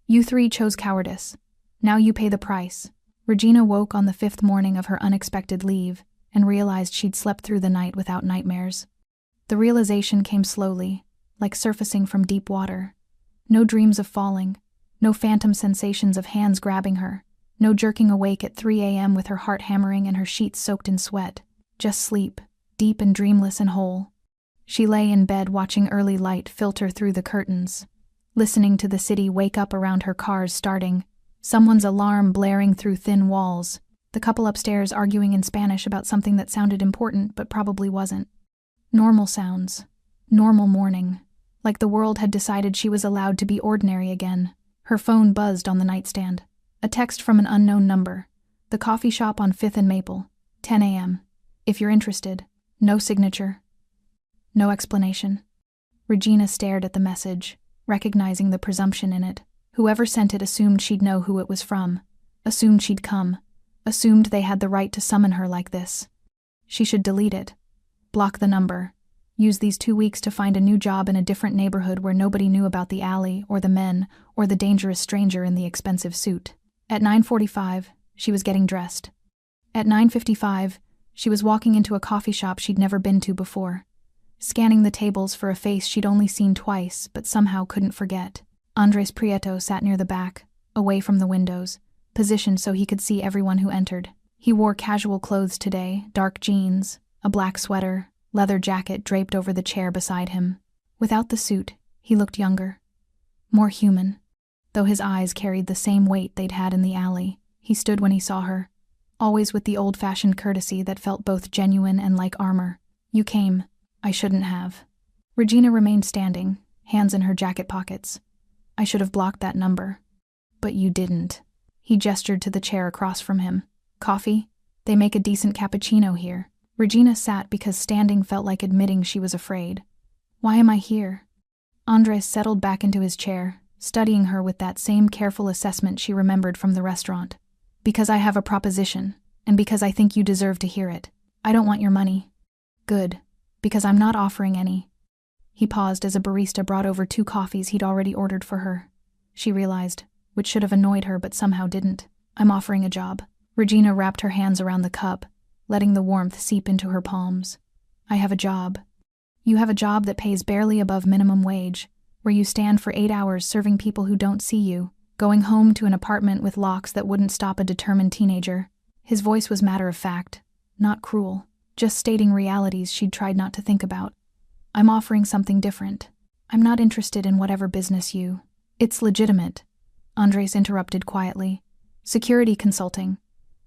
You 3 chose cowardice. Now you pay the price." Regina woke on the 5th morning of her unexpected leave and realized she'd slept through the night without nightmares. The realization came slowly, like surfacing from deep water. No dreams of falling. No phantom sensations of hands grabbing her. No jerking awake at 3 a.m. with her heart hammering and her sheets soaked in sweat. Just sleep, deep and dreamless and whole. She lay in bed watching early light filter through the curtains, listening to the city wake up around her cars starting, someone's alarm blaring through thin walls, the couple upstairs arguing in Spanish about something that sounded important but probably wasn't. Normal sounds. Normal morning. Like the world had decided she was allowed to be ordinary again. Her phone buzzed on the nightstand. A text from an unknown number. The coffee shop on 5th and Maple. 10 a.m. If you're interested. No signature. No explanation. Regina stared at the message, recognizing the presumption in it. Whoever sent it assumed she'd know who it was from. Assumed she'd come. Assumed they had the right to summon her like this. She should delete it. Block the number. Use these 2 weeks to find a new job in a different neighborhood where nobody knew about the alley, or the men, or the dangerous stranger in the expensive suit. At 9:45, she was getting dressed. At 9:55, she was walking into a coffee shop she'd never been to before, scanning the tables for a face she'd only seen twice but somehow couldn't forget. Andres Prieto sat near the back, away from the windows, positioned so he could see everyone who entered. He wore casual clothes today, dark jeans, a black sweater, leather jacket draped over the chair beside him. Without the suit, he looked younger, more human. Though his eyes carried the same weight they'd had in the alley, he stood when he saw her, always with the old-fashioned courtesy that felt both genuine and like armor. You came. I shouldn't have. Regina remained standing, hands in her jacket pockets. I should have blocked that number. But you didn't. He gestured to the chair across from him. Coffee? They make a decent cappuccino here. Regina sat because standing felt like admitting she was afraid. Why am I here? Andres settled back into his chair, studying her with that same careful assessment she remembered from the restaurant. Because I have a proposition, and because I think you deserve to hear it. I don't want your money. Good. Because I'm not offering any. He paused as a barista brought over 2 coffees he'd already ordered for her. She realized, which should have annoyed her but somehow didn't. I'm offering a job. Regina wrapped her hands around the cup, letting the warmth seep into her palms. I have a job. You have a job that pays barely above minimum wage, where you stand for 8 hours serving people who don't see you, going home to an apartment with locks that wouldn't stop a determined teenager. His voice was matter-of-fact, not cruel, just stating realities she'd tried not to think about. I'm offering something different. I'm not interested in whatever business you... It's legitimate. Andres interrupted quietly. Security consulting.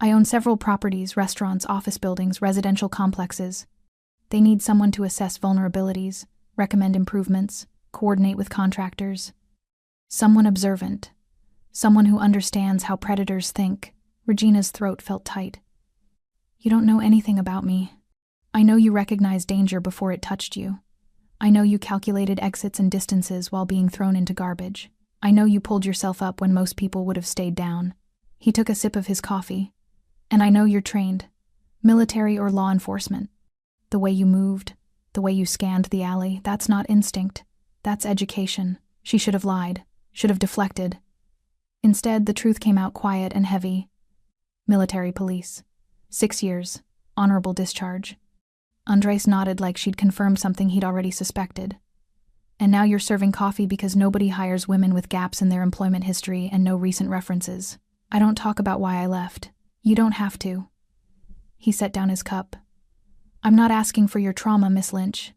I own several properties, restaurants, office buildings, residential complexes. They need someone to assess vulnerabilities, recommend improvements, coordinate with contractors. Someone observant. Someone who understands how predators think. Regina's throat felt tight. You don't know anything about me. I know you recognized danger before it touched you. I know you calculated exits and distances while being thrown into garbage. I know you pulled yourself up when most people would have stayed down. He took a sip of his coffee. And I know you're trained. Military or law enforcement. The way you moved, the way you scanned the alley, that's not instinct. That's education. She should have lied, should have deflected. Instead, the truth came out quiet and heavy. Military police. 6 years. Honorable discharge. Andres nodded like she'd confirmed something he'd already suspected. And now you're serving coffee because nobody hires women with gaps in their employment history and no recent references. I don't talk about why I left. You don't have to. He set down his cup. I'm not asking for your trauma, Miss Lynch.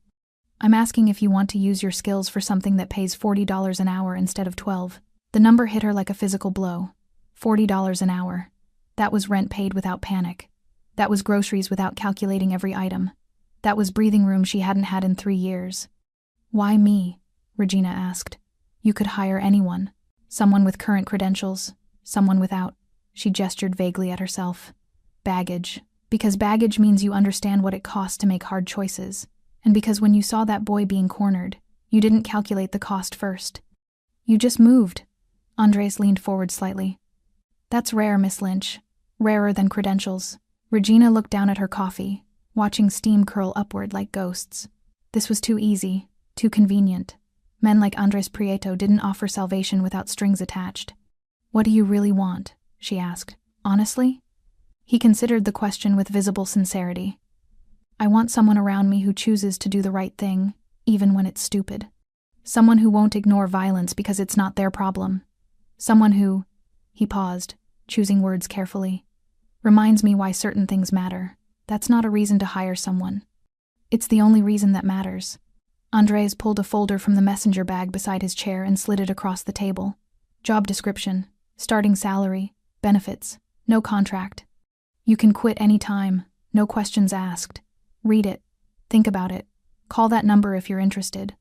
I'm asking if you want to use your skills for something that pays $40 an hour instead of $12. The number hit her like a physical blow. $40 an hour. That was rent paid without panic. That was groceries without calculating every item. That was breathing room she hadn't had in 3 years. Why me? Regina asked. You could hire anyone. Someone with current credentials, someone without. She gestured vaguely at herself. Baggage. Because baggage means you understand what it costs to make hard choices. And because when you saw that boy being cornered, you didn't calculate the cost first. You just moved. Andres leaned forward slightly. That's rare, Miss Lynch. Rarer than credentials. Regina looked down at her coffee, watching steam curl upward like ghosts. This was too easy, too convenient. Men like Andres Prieto didn't offer salvation without strings attached. What do you really want? She asked. Honestly? He considered the question with visible sincerity. I want someone around me who chooses to do the right thing, even when it's stupid. Someone who won't ignore violence because it's not their problem. Someone who, he paused, choosing words carefully, reminds me why certain things matter. That's not a reason to hire someone. It's the only reason that matters. Andres pulled a folder from the messenger bag beside his chair and slid it across the table. Job description, starting salary, benefits, no contract. You can quit any time, no questions asked. Read it. Think about it. Call that number if you're interested.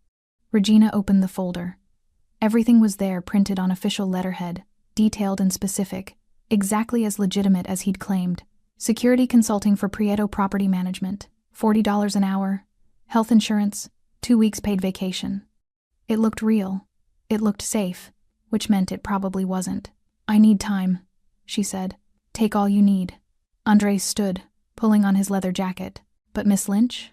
Regina opened the folder. Everything was there, printed on official letterhead, detailed and specific, exactly as legitimate as he'd claimed. Security consulting for Prieto Property Management, $40 an hour, health insurance, 2 weeks paid vacation. It looked real. It looked safe, which meant it probably wasn't. I need time, she said. Take all you need. Andres stood, pulling on his leather jacket. But Miss Lynch?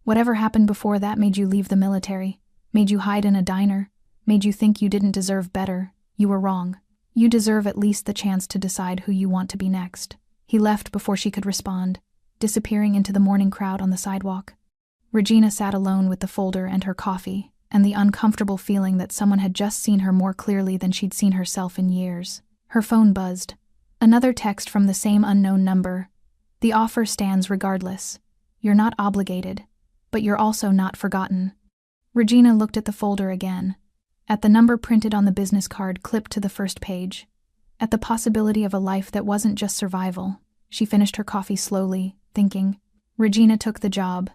Whatever happened before that made you leave the military, made you hide in a diner, made you think you didn't deserve better. You were wrong. You deserve at least the chance to decide who you want to be next. He left before she could respond, disappearing into the morning crowd on the sidewalk. Regina sat alone with the folder and her coffee, and the uncomfortable feeling that someone had just seen her more clearly than she'd seen herself in years. Her phone buzzed. Another text from the same unknown number. The offer stands regardless. You're not obligated, but you're also not forgotten. Regina looked at the folder again, at the number printed on the business card clipped to the first page, at the possibility of a life that wasn't just survival. She finished her coffee slowly, thinking. Regina took the job.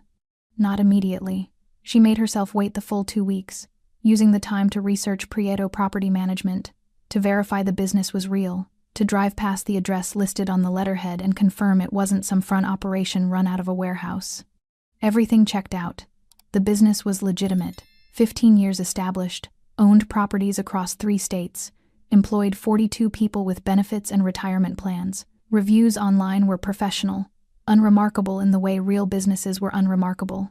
Not immediately. She made herself wait the full 2 weeks, using the time to research Prieto Property Management, to verify the business was real, to drive past the address listed on the letterhead and confirm it wasn't some front operation run out of a warehouse. Everything checked out. The business was legitimate, 15 years established, owned properties across 3 states, employed 42 people with benefits and retirement plans. Reviews online were professional, unremarkable in the way real businesses were unremarkable,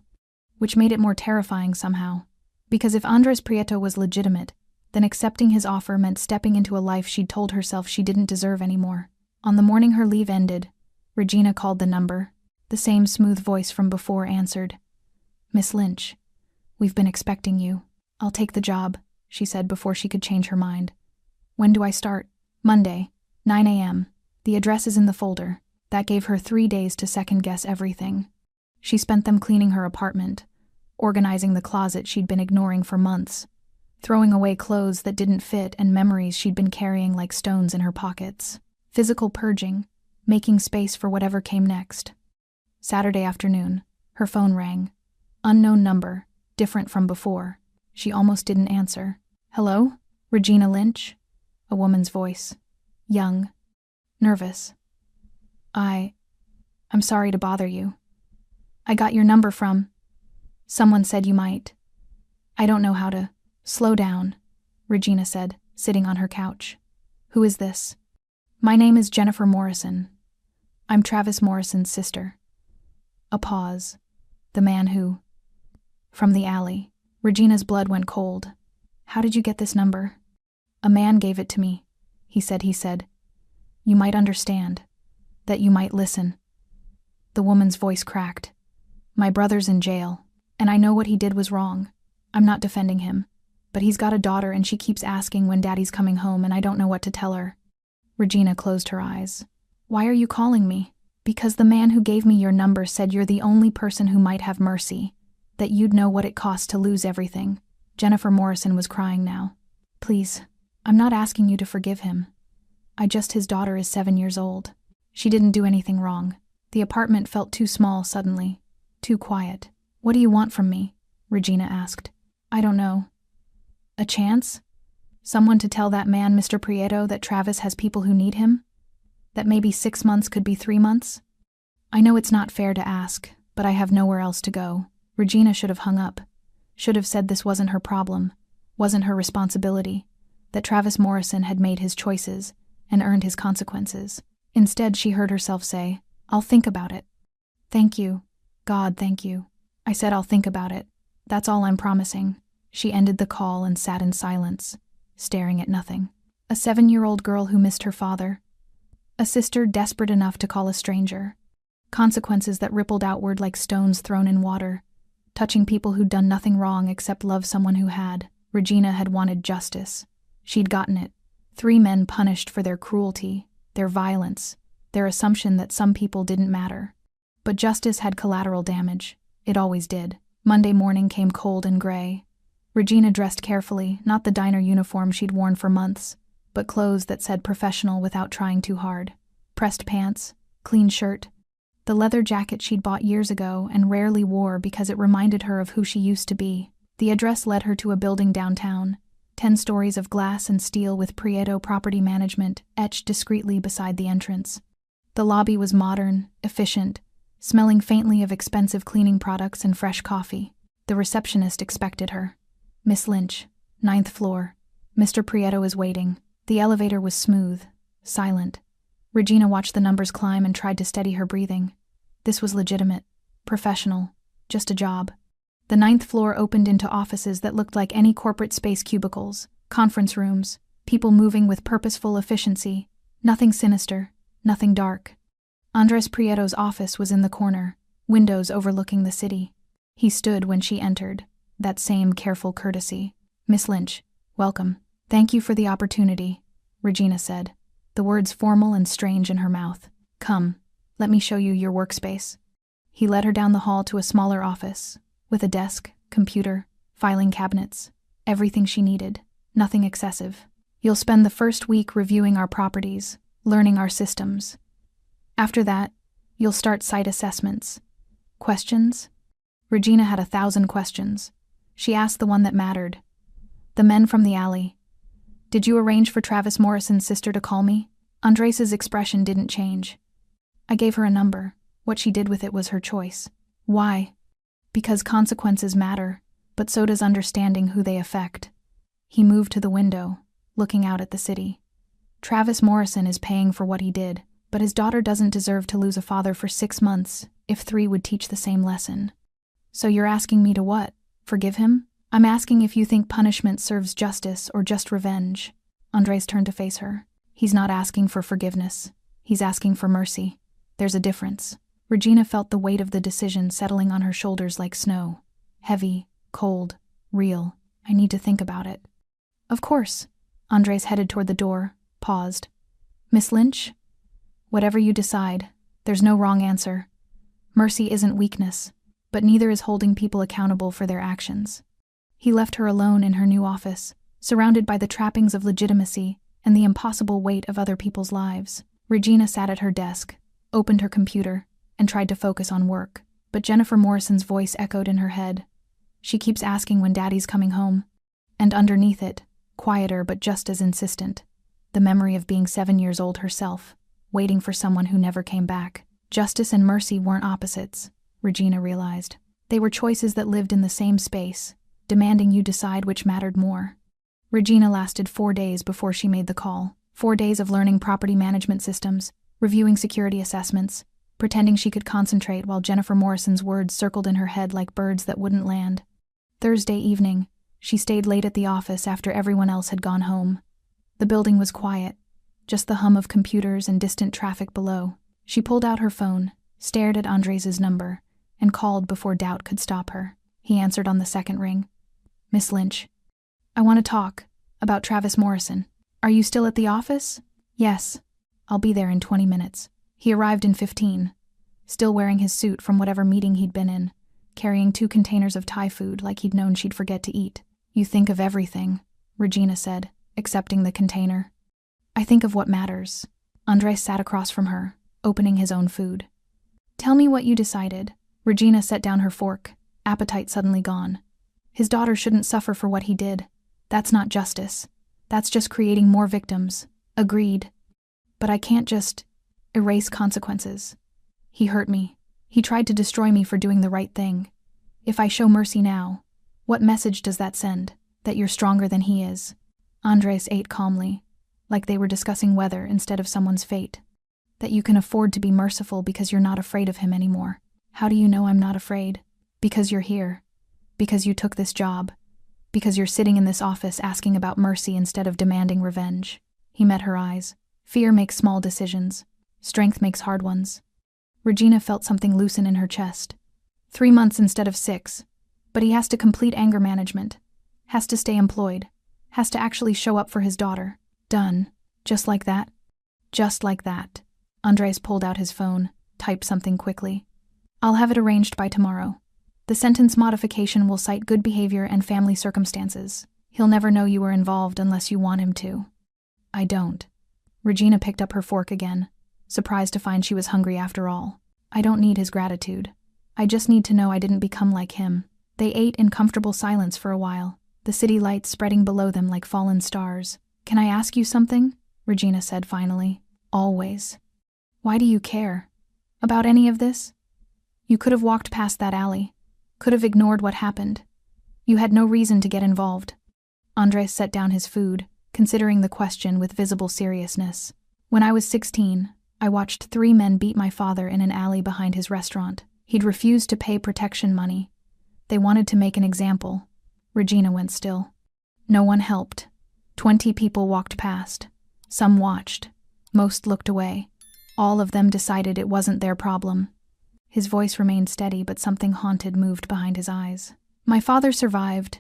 which made it more terrifying somehow. Because if Andres Prieto was legitimate, then accepting his offer meant stepping into a life she'd told herself she didn't deserve anymore. On the morning her leave ended, Regina called the number. The same smooth voice from before answered. Miss Lynch, we've been expecting you. I'll take the job, she said before she could change her mind. When do I start? Monday, 9 a.m. The address is in the folder. That gave her 3 days to second-guess everything. She spent them cleaning her apartment, organizing the closet she'd been ignoring for months, throwing away clothes that didn't fit and memories she'd been carrying like stones in her pockets. Physical purging, making space for whatever came next. Saturday afternoon, her phone rang. Unknown number, different from before. She almost didn't answer. Hello? Regina Lynch? A woman's voice. Young. Nervous. I'm sorry to bother you. I got your number from. Someone said you might. I don't know how to. Slow down, Regina said, sitting on her couch. Who is this? My name is Jennifer Morrison. I'm Travis Morrison's sister. A pause. The man who. From the alley. Regina's blood went cold. How did you get this number? A man gave it to me. He said. You might understand. That you might listen. The woman's voice cracked. My brother's in jail, and I know what he did was wrong. I'm not defending him, but he's got a daughter and she keeps asking when Daddy's coming home and I don't know what to tell her. Regina closed her eyes. Why are you calling me? Because the man who gave me your number said you're the only person who might have mercy, that you'd know what it costs to lose everything. Jennifer Morrison was crying now. Please, I'm not asking you to forgive him. His daughter is 7 years old. She didn't do anything wrong. The apartment felt too small suddenly, too quiet. What do you want from me? Regina asked. I don't know. A chance? Someone to tell that man, Mr. Prieto, that Travis has people who need him? That maybe 6 months could be 3 months? I know it's not fair to ask, but I have nowhere else to go. Regina should have hung up. Should have said this wasn't her problem, wasn't her responsibility, that Travis Morrison had made his choices and earned his consequences. Instead, she heard herself say, I'll think about it. Thank you. God, thank you. I said I'll think about it. That's all I'm promising. She ended the call and sat in silence, staring at nothing. A 7-year-old girl who missed her father. A sister desperate enough to call a stranger. Consequences that rippled outward like stones thrown in water, touching people who'd done nothing wrong except love someone who had. Regina had wanted justice. She'd gotten it. 3 men punished for their cruelty, their violence, their assumption that some people didn't matter. But justice had collateral damage. It always did. Monday morning came cold and gray. Regina dressed carefully, not the diner uniform she'd worn for months, but clothes that said professional without trying too hard. Pressed pants, clean shirt, the leather jacket she'd bought years ago and rarely wore because it reminded her of who she used to be. The address led her to a building downtown, 10 stories of glass and steel with Prieto Property Management etched discreetly beside the entrance. The lobby was modern, efficient, smelling faintly of expensive cleaning products and fresh coffee. The receptionist expected her. "Miss Lynch, 9th floor. Mr. Prieto is waiting." The elevator was smooth, silent. Regina watched the numbers climb and tried to steady her breathing. This was legitimate, professional, just a job. The 9th floor opened into offices that looked like any corporate space cubicles, conference rooms, people moving with purposeful efficiency, nothing sinister, nothing dark. Andres Prieto's office was in the corner, windows overlooking the city. He stood when she entered, that same careful courtesy. "Miss Lynch, welcome. Thank you for the opportunity," Regina said, the words formal and strange in her mouth. "Come, let me show you your workspace." He led her down the hall to a smaller office, with a desk, computer, filing cabinets, everything she needed, nothing excessive. "You'll spend the first week reviewing our properties, learning our systems. After that, you'll start site assessments." Questions? Regina had 1,000 questions. She asked the one that mattered. "The men from the alley. Did you arrange for Travis Morrison's sister to call me?" Andres's expression didn't change. "I gave her a number. What she did with it was her choice." "Why?" "Because consequences matter, but so does understanding who they affect." He moved to the window, looking out at the city. "Travis Morrison is paying for what he did, but his daughter doesn't deserve to lose a father for 6 months if 3 would teach the same lesson." "So you're asking me to what? Forgive him?" "I'm asking if you think punishment serves justice or just revenge." Andres turned to face her. "He's not asking for forgiveness. He's asking for mercy. There's a difference." Regina felt the weight of the decision settling on her shoulders like snow. Heavy, cold, real. "I need to think about it." "Of course." Andres headed toward the door, paused. "Miss Lynch? Whatever you decide, there's no wrong answer. Mercy isn't weakness, but neither is holding people accountable for their actions." He left her alone in her new office, surrounded by the trappings of legitimacy and the impossible weight of other people's lives. Regina sat at her desk, opened her computer, and tried to focus on work, but Jennifer Morrison's voice echoed in her head. "She keeps asking when Daddy's coming home." And underneath it, quieter but just as insistent, the memory of being 7 years old herself, waiting for someone who never came back. Justice and mercy weren't opposites, Regina realized. They were choices that lived in the same space, demanding you decide which mattered more. Regina lasted 4 days before she made the call. 4 days of learning property management systems, reviewing security assessments, pretending she could concentrate while Jennifer Morrison's words circled in her head like birds that wouldn't land. Thursday evening, she stayed late at the office after everyone else had gone home. The building was quiet, just the hum of computers and distant traffic below. She pulled out her phone, stared at Andres's number, and called before doubt could stop her. He answered on the second ring. "Miss Lynch, I want to talk about Travis Morrison. Are you still at the office?" "Yes. I'll be there in 20 minutes. He arrived in 15, still wearing his suit from whatever meeting he'd been in, carrying 2 containers of Thai food like he'd known she'd forget to eat. "You think of everything," Regina said, accepting the container. "I think of what matters." Andres sat across from her, opening his own food. "Tell me what you decided." Regina set down her fork, appetite suddenly gone. "His daughter shouldn't suffer for what he did. That's not justice. That's just creating more victims." "Agreed. But I can't just erase consequences. He hurt me. He tried to destroy me for doing the right thing. If I show mercy now, what message does that send? That you're stronger than he is?" Andres ate calmly, like they were discussing weather instead of someone's fate. "That you can afford to be merciful because you're not afraid of him anymore." "How do you know I'm not afraid?" "Because you're here. Because you took this job. Because you're sitting in this office asking about mercy instead of demanding revenge." He met her eyes. "Fear makes small decisions. Strength makes hard ones." Regina felt something loosen in her chest. 3 months instead of 6. But he has to complete anger management. Has to stay employed. Has to actually show up for his daughter. Done. Just like that? Just like that. Andres pulled out his phone, typed something quickly. I'll have it arranged by tomorrow. The sentence modification will cite good behavior and family circumstances. He'll never know you were involved unless you want him to. I don't. Regina picked up her fork again, surprised to find she was hungry after all. I don't need his gratitude. I just need to know I didn't become like him. They ate in comfortable silence for a while, the city lights spreading below them like fallen stars. Can I ask you something? Regina said finally. Always. Why do you care? About any of this? You could have walked past that alley. Could have ignored what happened. You had no reason to get involved. Andres set down his food, considering the question with visible seriousness. When I was 16, I watched 3 men beat my father in an alley behind his restaurant. He'd refused to pay protection money. They wanted to make an example. Regina went still. No one helped. 20 people walked past. Some watched. Most looked away. All of them decided it wasn't their problem. His voice remained steady, but something haunted moved behind his eyes. My father survived,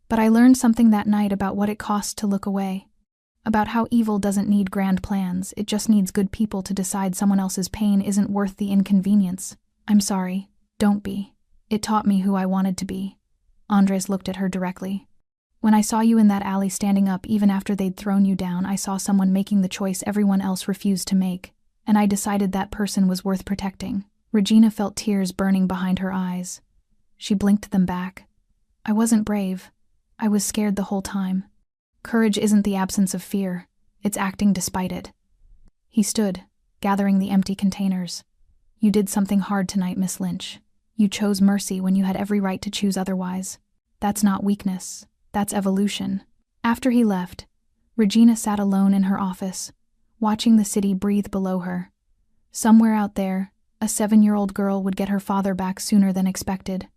but I learned something that night about what it costs to look away. About how evil doesn't need grand plans, it just needs good people to decide someone else's pain isn't worth the inconvenience. I'm sorry, don't be. It taught me who I wanted to be. Andres looked at her directly. When I saw you in that alley standing up even after they'd thrown you down, I saw someone making the choice everyone else refused to make, and I decided that person was worth protecting. Regina felt tears burning behind her eyes. She blinked them back. I wasn't brave. I was scared the whole time. Courage isn't the absence of fear. It's acting despite it. He stood, gathering the empty containers. You did something hard tonight, Miss Lynch. You chose mercy when you had every right to choose otherwise. That's not weakness. That's evolution. After he left, Regina sat alone in her office, watching the city breathe below her. Somewhere out there, a 7-year-old girl would get her father back sooner than expected.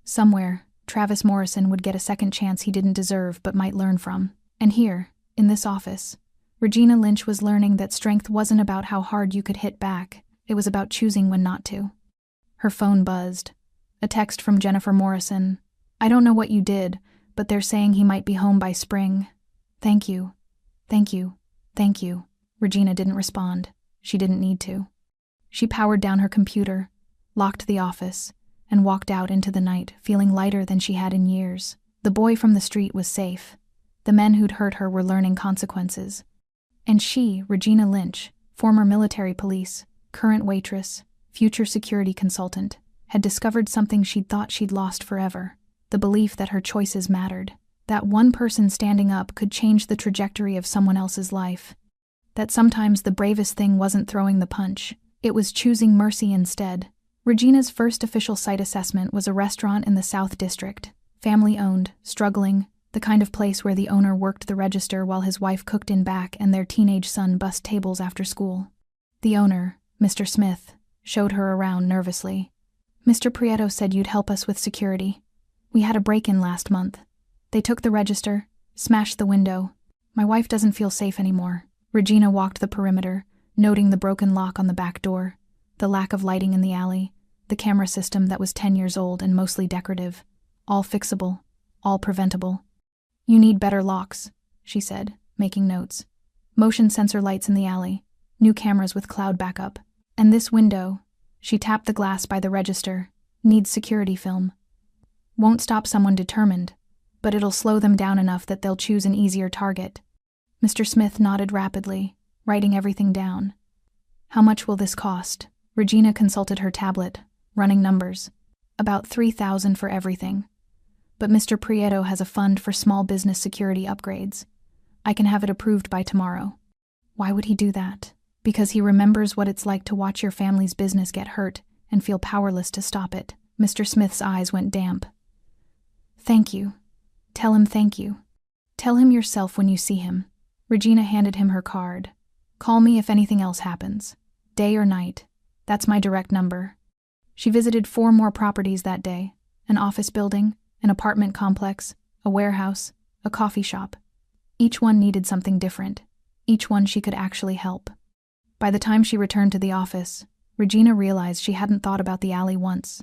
Somewhere, Travis Morrison would get a second chance he didn't deserve but might learn from. And here, in this office, Regina Lynch was learning that strength wasn't about how hard you could hit back, it was about choosing when not to. Her phone buzzed. A text from Jennifer Morrison. I don't know what you did, but they're saying he might be home by spring. Thank you. Thank you. Thank you. Regina didn't respond. She didn't need to. She powered down her computer, locked the office, and walked out into the night, feeling lighter than she had in years. The boy from the street was safe. The men who'd hurt her were learning consequences. And she, Regina Lynch, former military police, current waitress, future security consultant, had discovered something she'd thought she'd lost forever. The belief that her choices mattered. That one person standing up could change the trajectory of someone else's life. That sometimes the bravest thing wasn't throwing the punch. It was choosing mercy instead. Regina's first official site assessment was a restaurant in the South District. Family-owned, struggling, the kind of place where the owner worked the register while his wife cooked in back and their teenage son bussed tables after school. The owner, Mr. Smith, showed her around nervously. Mr. Prieto said you'd help us with security. We had a break-in last month. They took the register, smashed the window. My wife doesn't feel safe anymore. Regina walked the perimeter, noting the broken lock on the back door, the lack of lighting in the alley, the camera system that was 10 years old and mostly decorative. All fixable, all preventable. You need better locks, she said, making notes. Motion sensor lights in the alley, new cameras with cloud backup. And this window, she tapped the glass by the register, needs security film. Won't stop someone determined, but it'll slow them down enough that they'll choose an easier target. Mr. Smith nodded rapidly, writing everything down. How much will this cost? Regina consulted her tablet, running numbers. About $3,000 for everything. But Mr. Prieto has a fund for small business security upgrades. I can have it approved by tomorrow. Why would he do that? Because he remembers what it's like to watch your family's business get hurt and feel powerless to stop it. Mr. Smith's eyes went damp. Thank you. Tell him thank you. Tell him yourself when you see him. Regina handed him her card. Call me if anything else happens. Day or night. That's my direct number. She visited 4 more properties that day. An office building, an apartment complex, a warehouse, a coffee shop. Each one needed something different. Each one she could actually help. By the time she returned to the office, Regina realized she hadn't thought about the alley once,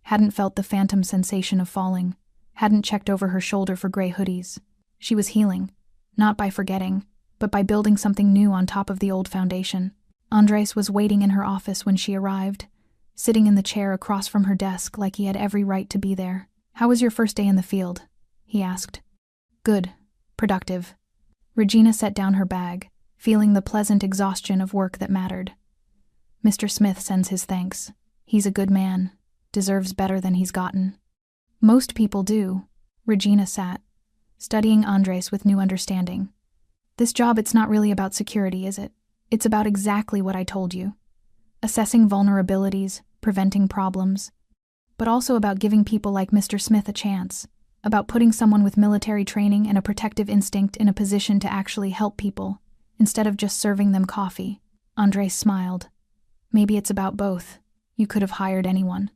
hadn't felt the phantom sensation of falling, hadn't checked over her shoulder for gray hoodies. She was healing, not by forgetting, but by building something new on top of the old foundation. Andres was waiting in her office when she arrived, sitting in the chair across from her desk like he had every right to be there. "How was your first day in the field?" he asked. "Good. Productive." Regina set down her bag, feeling the pleasant exhaustion of work that mattered. "Mr. Smith sends his thanks. He's a good man, deserves better than he's gotten." "Most people do." Regina sat, studying Andres with new understanding. "This job, it's not really about security, is it? It's about exactly what I told you. Assessing vulnerabilities, preventing problems, but also about giving people like Mr. Smith a chance, about putting someone with military training and a protective instinct in a position to actually help people, instead of just serving them coffee." Andres smiled. "Maybe it's about both. You could have hired anyone.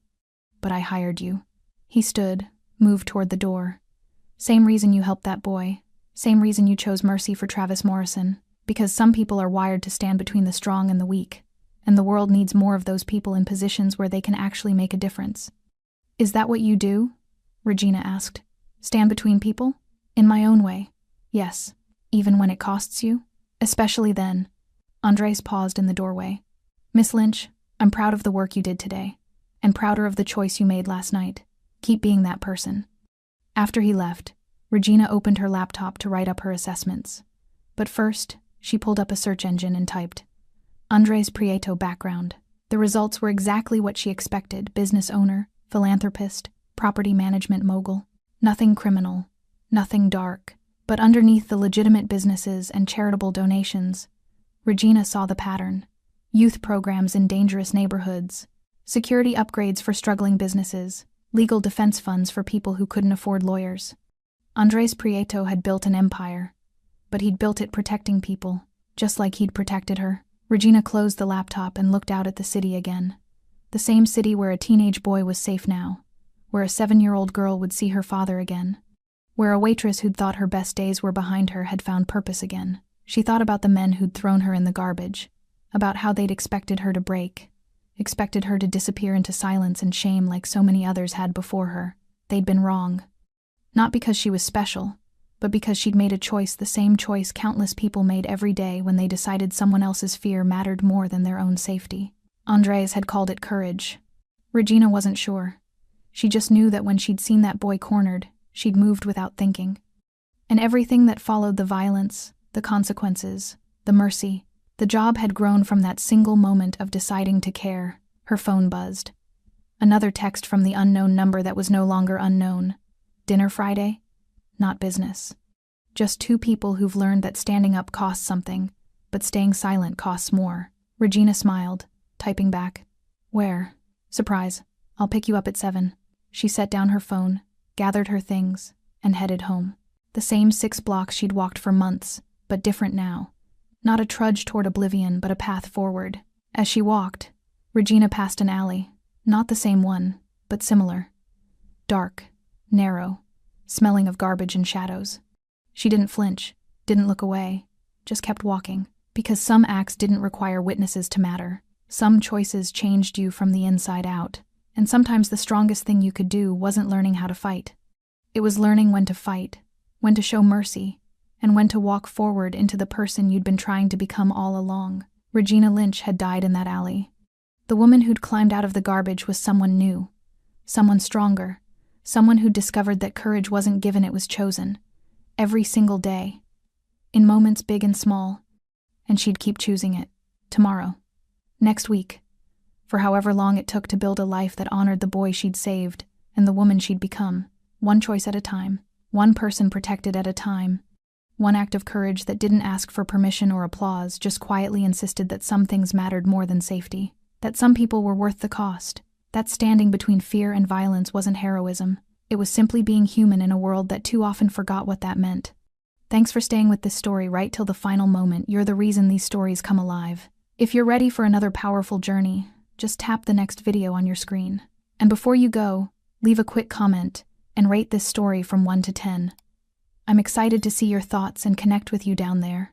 But I hired you." He stood, moved toward the door. "Same reason you helped that boy. Same reason you chose mercy for Travis Morrison. Because some people are wired to stand between the strong and the weak, and the world needs more of those people in positions where they can actually make a difference." "Is that what you do?" Regina asked. "Stand between people?" "In my own way, yes. Even when it costs you? Especially then." Andres paused in the doorway. "Miss Lynch, I'm proud of the work you did today, and prouder of the choice you made last night. Keep being that person." After he left, Regina opened her laptop to write up her assessments. But first, she pulled up a search engine and typed Andres Prieto background. The results were exactly what she expected: business owner, philanthropist, property management mogul. Nothing criminal, nothing dark. But underneath the legitimate businesses and charitable donations, Regina saw the pattern: youth programs in dangerous neighborhoods, security upgrades for struggling businesses, legal defense funds for people who couldn't afford lawyers. Andres Prieto had built an empire, but he'd built it protecting people, just like he'd protected her. Regina closed the laptop and looked out at the city again. The same city where a teenage boy was safe now, where a 7-year-old girl would see her father again, where a waitress who'd thought her best days were behind her had found purpose again. She thought about the men who'd thrown her in the garbage, about how they'd expected her to break, expected her to disappear into silence and shame like so many others had before her. They'd been wrong. Not because she was special, but because she'd made a choice, the same choice countless people made every day when they decided someone else's fear mattered more than their own safety. Andres had called it courage. Regina wasn't sure. She just knew that when she'd seen that boy cornered, she'd moved without thinking. And everything that followed, the violence, the consequences, the mercy, the job had grown from that single moment of deciding to care. Her phone buzzed. Another text from the unknown number that was no longer unknown. "Dinner Friday?" Not business. Just two people who've learned that standing up costs something, but staying silent costs more. Regina smiled, typing back, "Where?" "Surprise. I'll pick you up at 7. She set down her phone, gathered her things, and headed home. The same 6 blocks she'd walked for months, but different now. Not a trudge toward oblivion, but a path forward. As she walked, Regina passed an alley. Not the same one, but similar. Dark, narrow, smelling of garbage and shadows. She didn't flinch, didn't look away, just kept walking. Because some acts didn't require witnesses to matter. Some choices changed you from the inside out. And sometimes the strongest thing you could do wasn't learning how to fight. It was learning when to fight, when to show mercy, and when to walk forward into the person you'd been trying to become all along. Regina Lynch had died in that alley. The woman who'd climbed out of the garbage was someone new, someone stronger, someone who'd discovered that courage wasn't given, it was chosen. Every single day. In moments big and small. And she'd keep choosing it. Tomorrow. Next week. For however long it took to build a life that honored the boy she'd saved and the woman she'd become. One choice at a time. One person protected at a time. One act of courage that didn't ask for permission or applause, just quietly insisted that some things mattered more than safety. That some people were worth the cost. That standing between fear and violence wasn't heroism. It was simply being human in a world that too often forgot what that meant. Thanks for staying with this story right till the final moment. You're the reason these stories come alive. If you're ready for another powerful journey, just tap the next video on your screen. And before you go, leave a quick comment and rate this story from 1 to 10. I'm excited to see your thoughts and connect with you down there.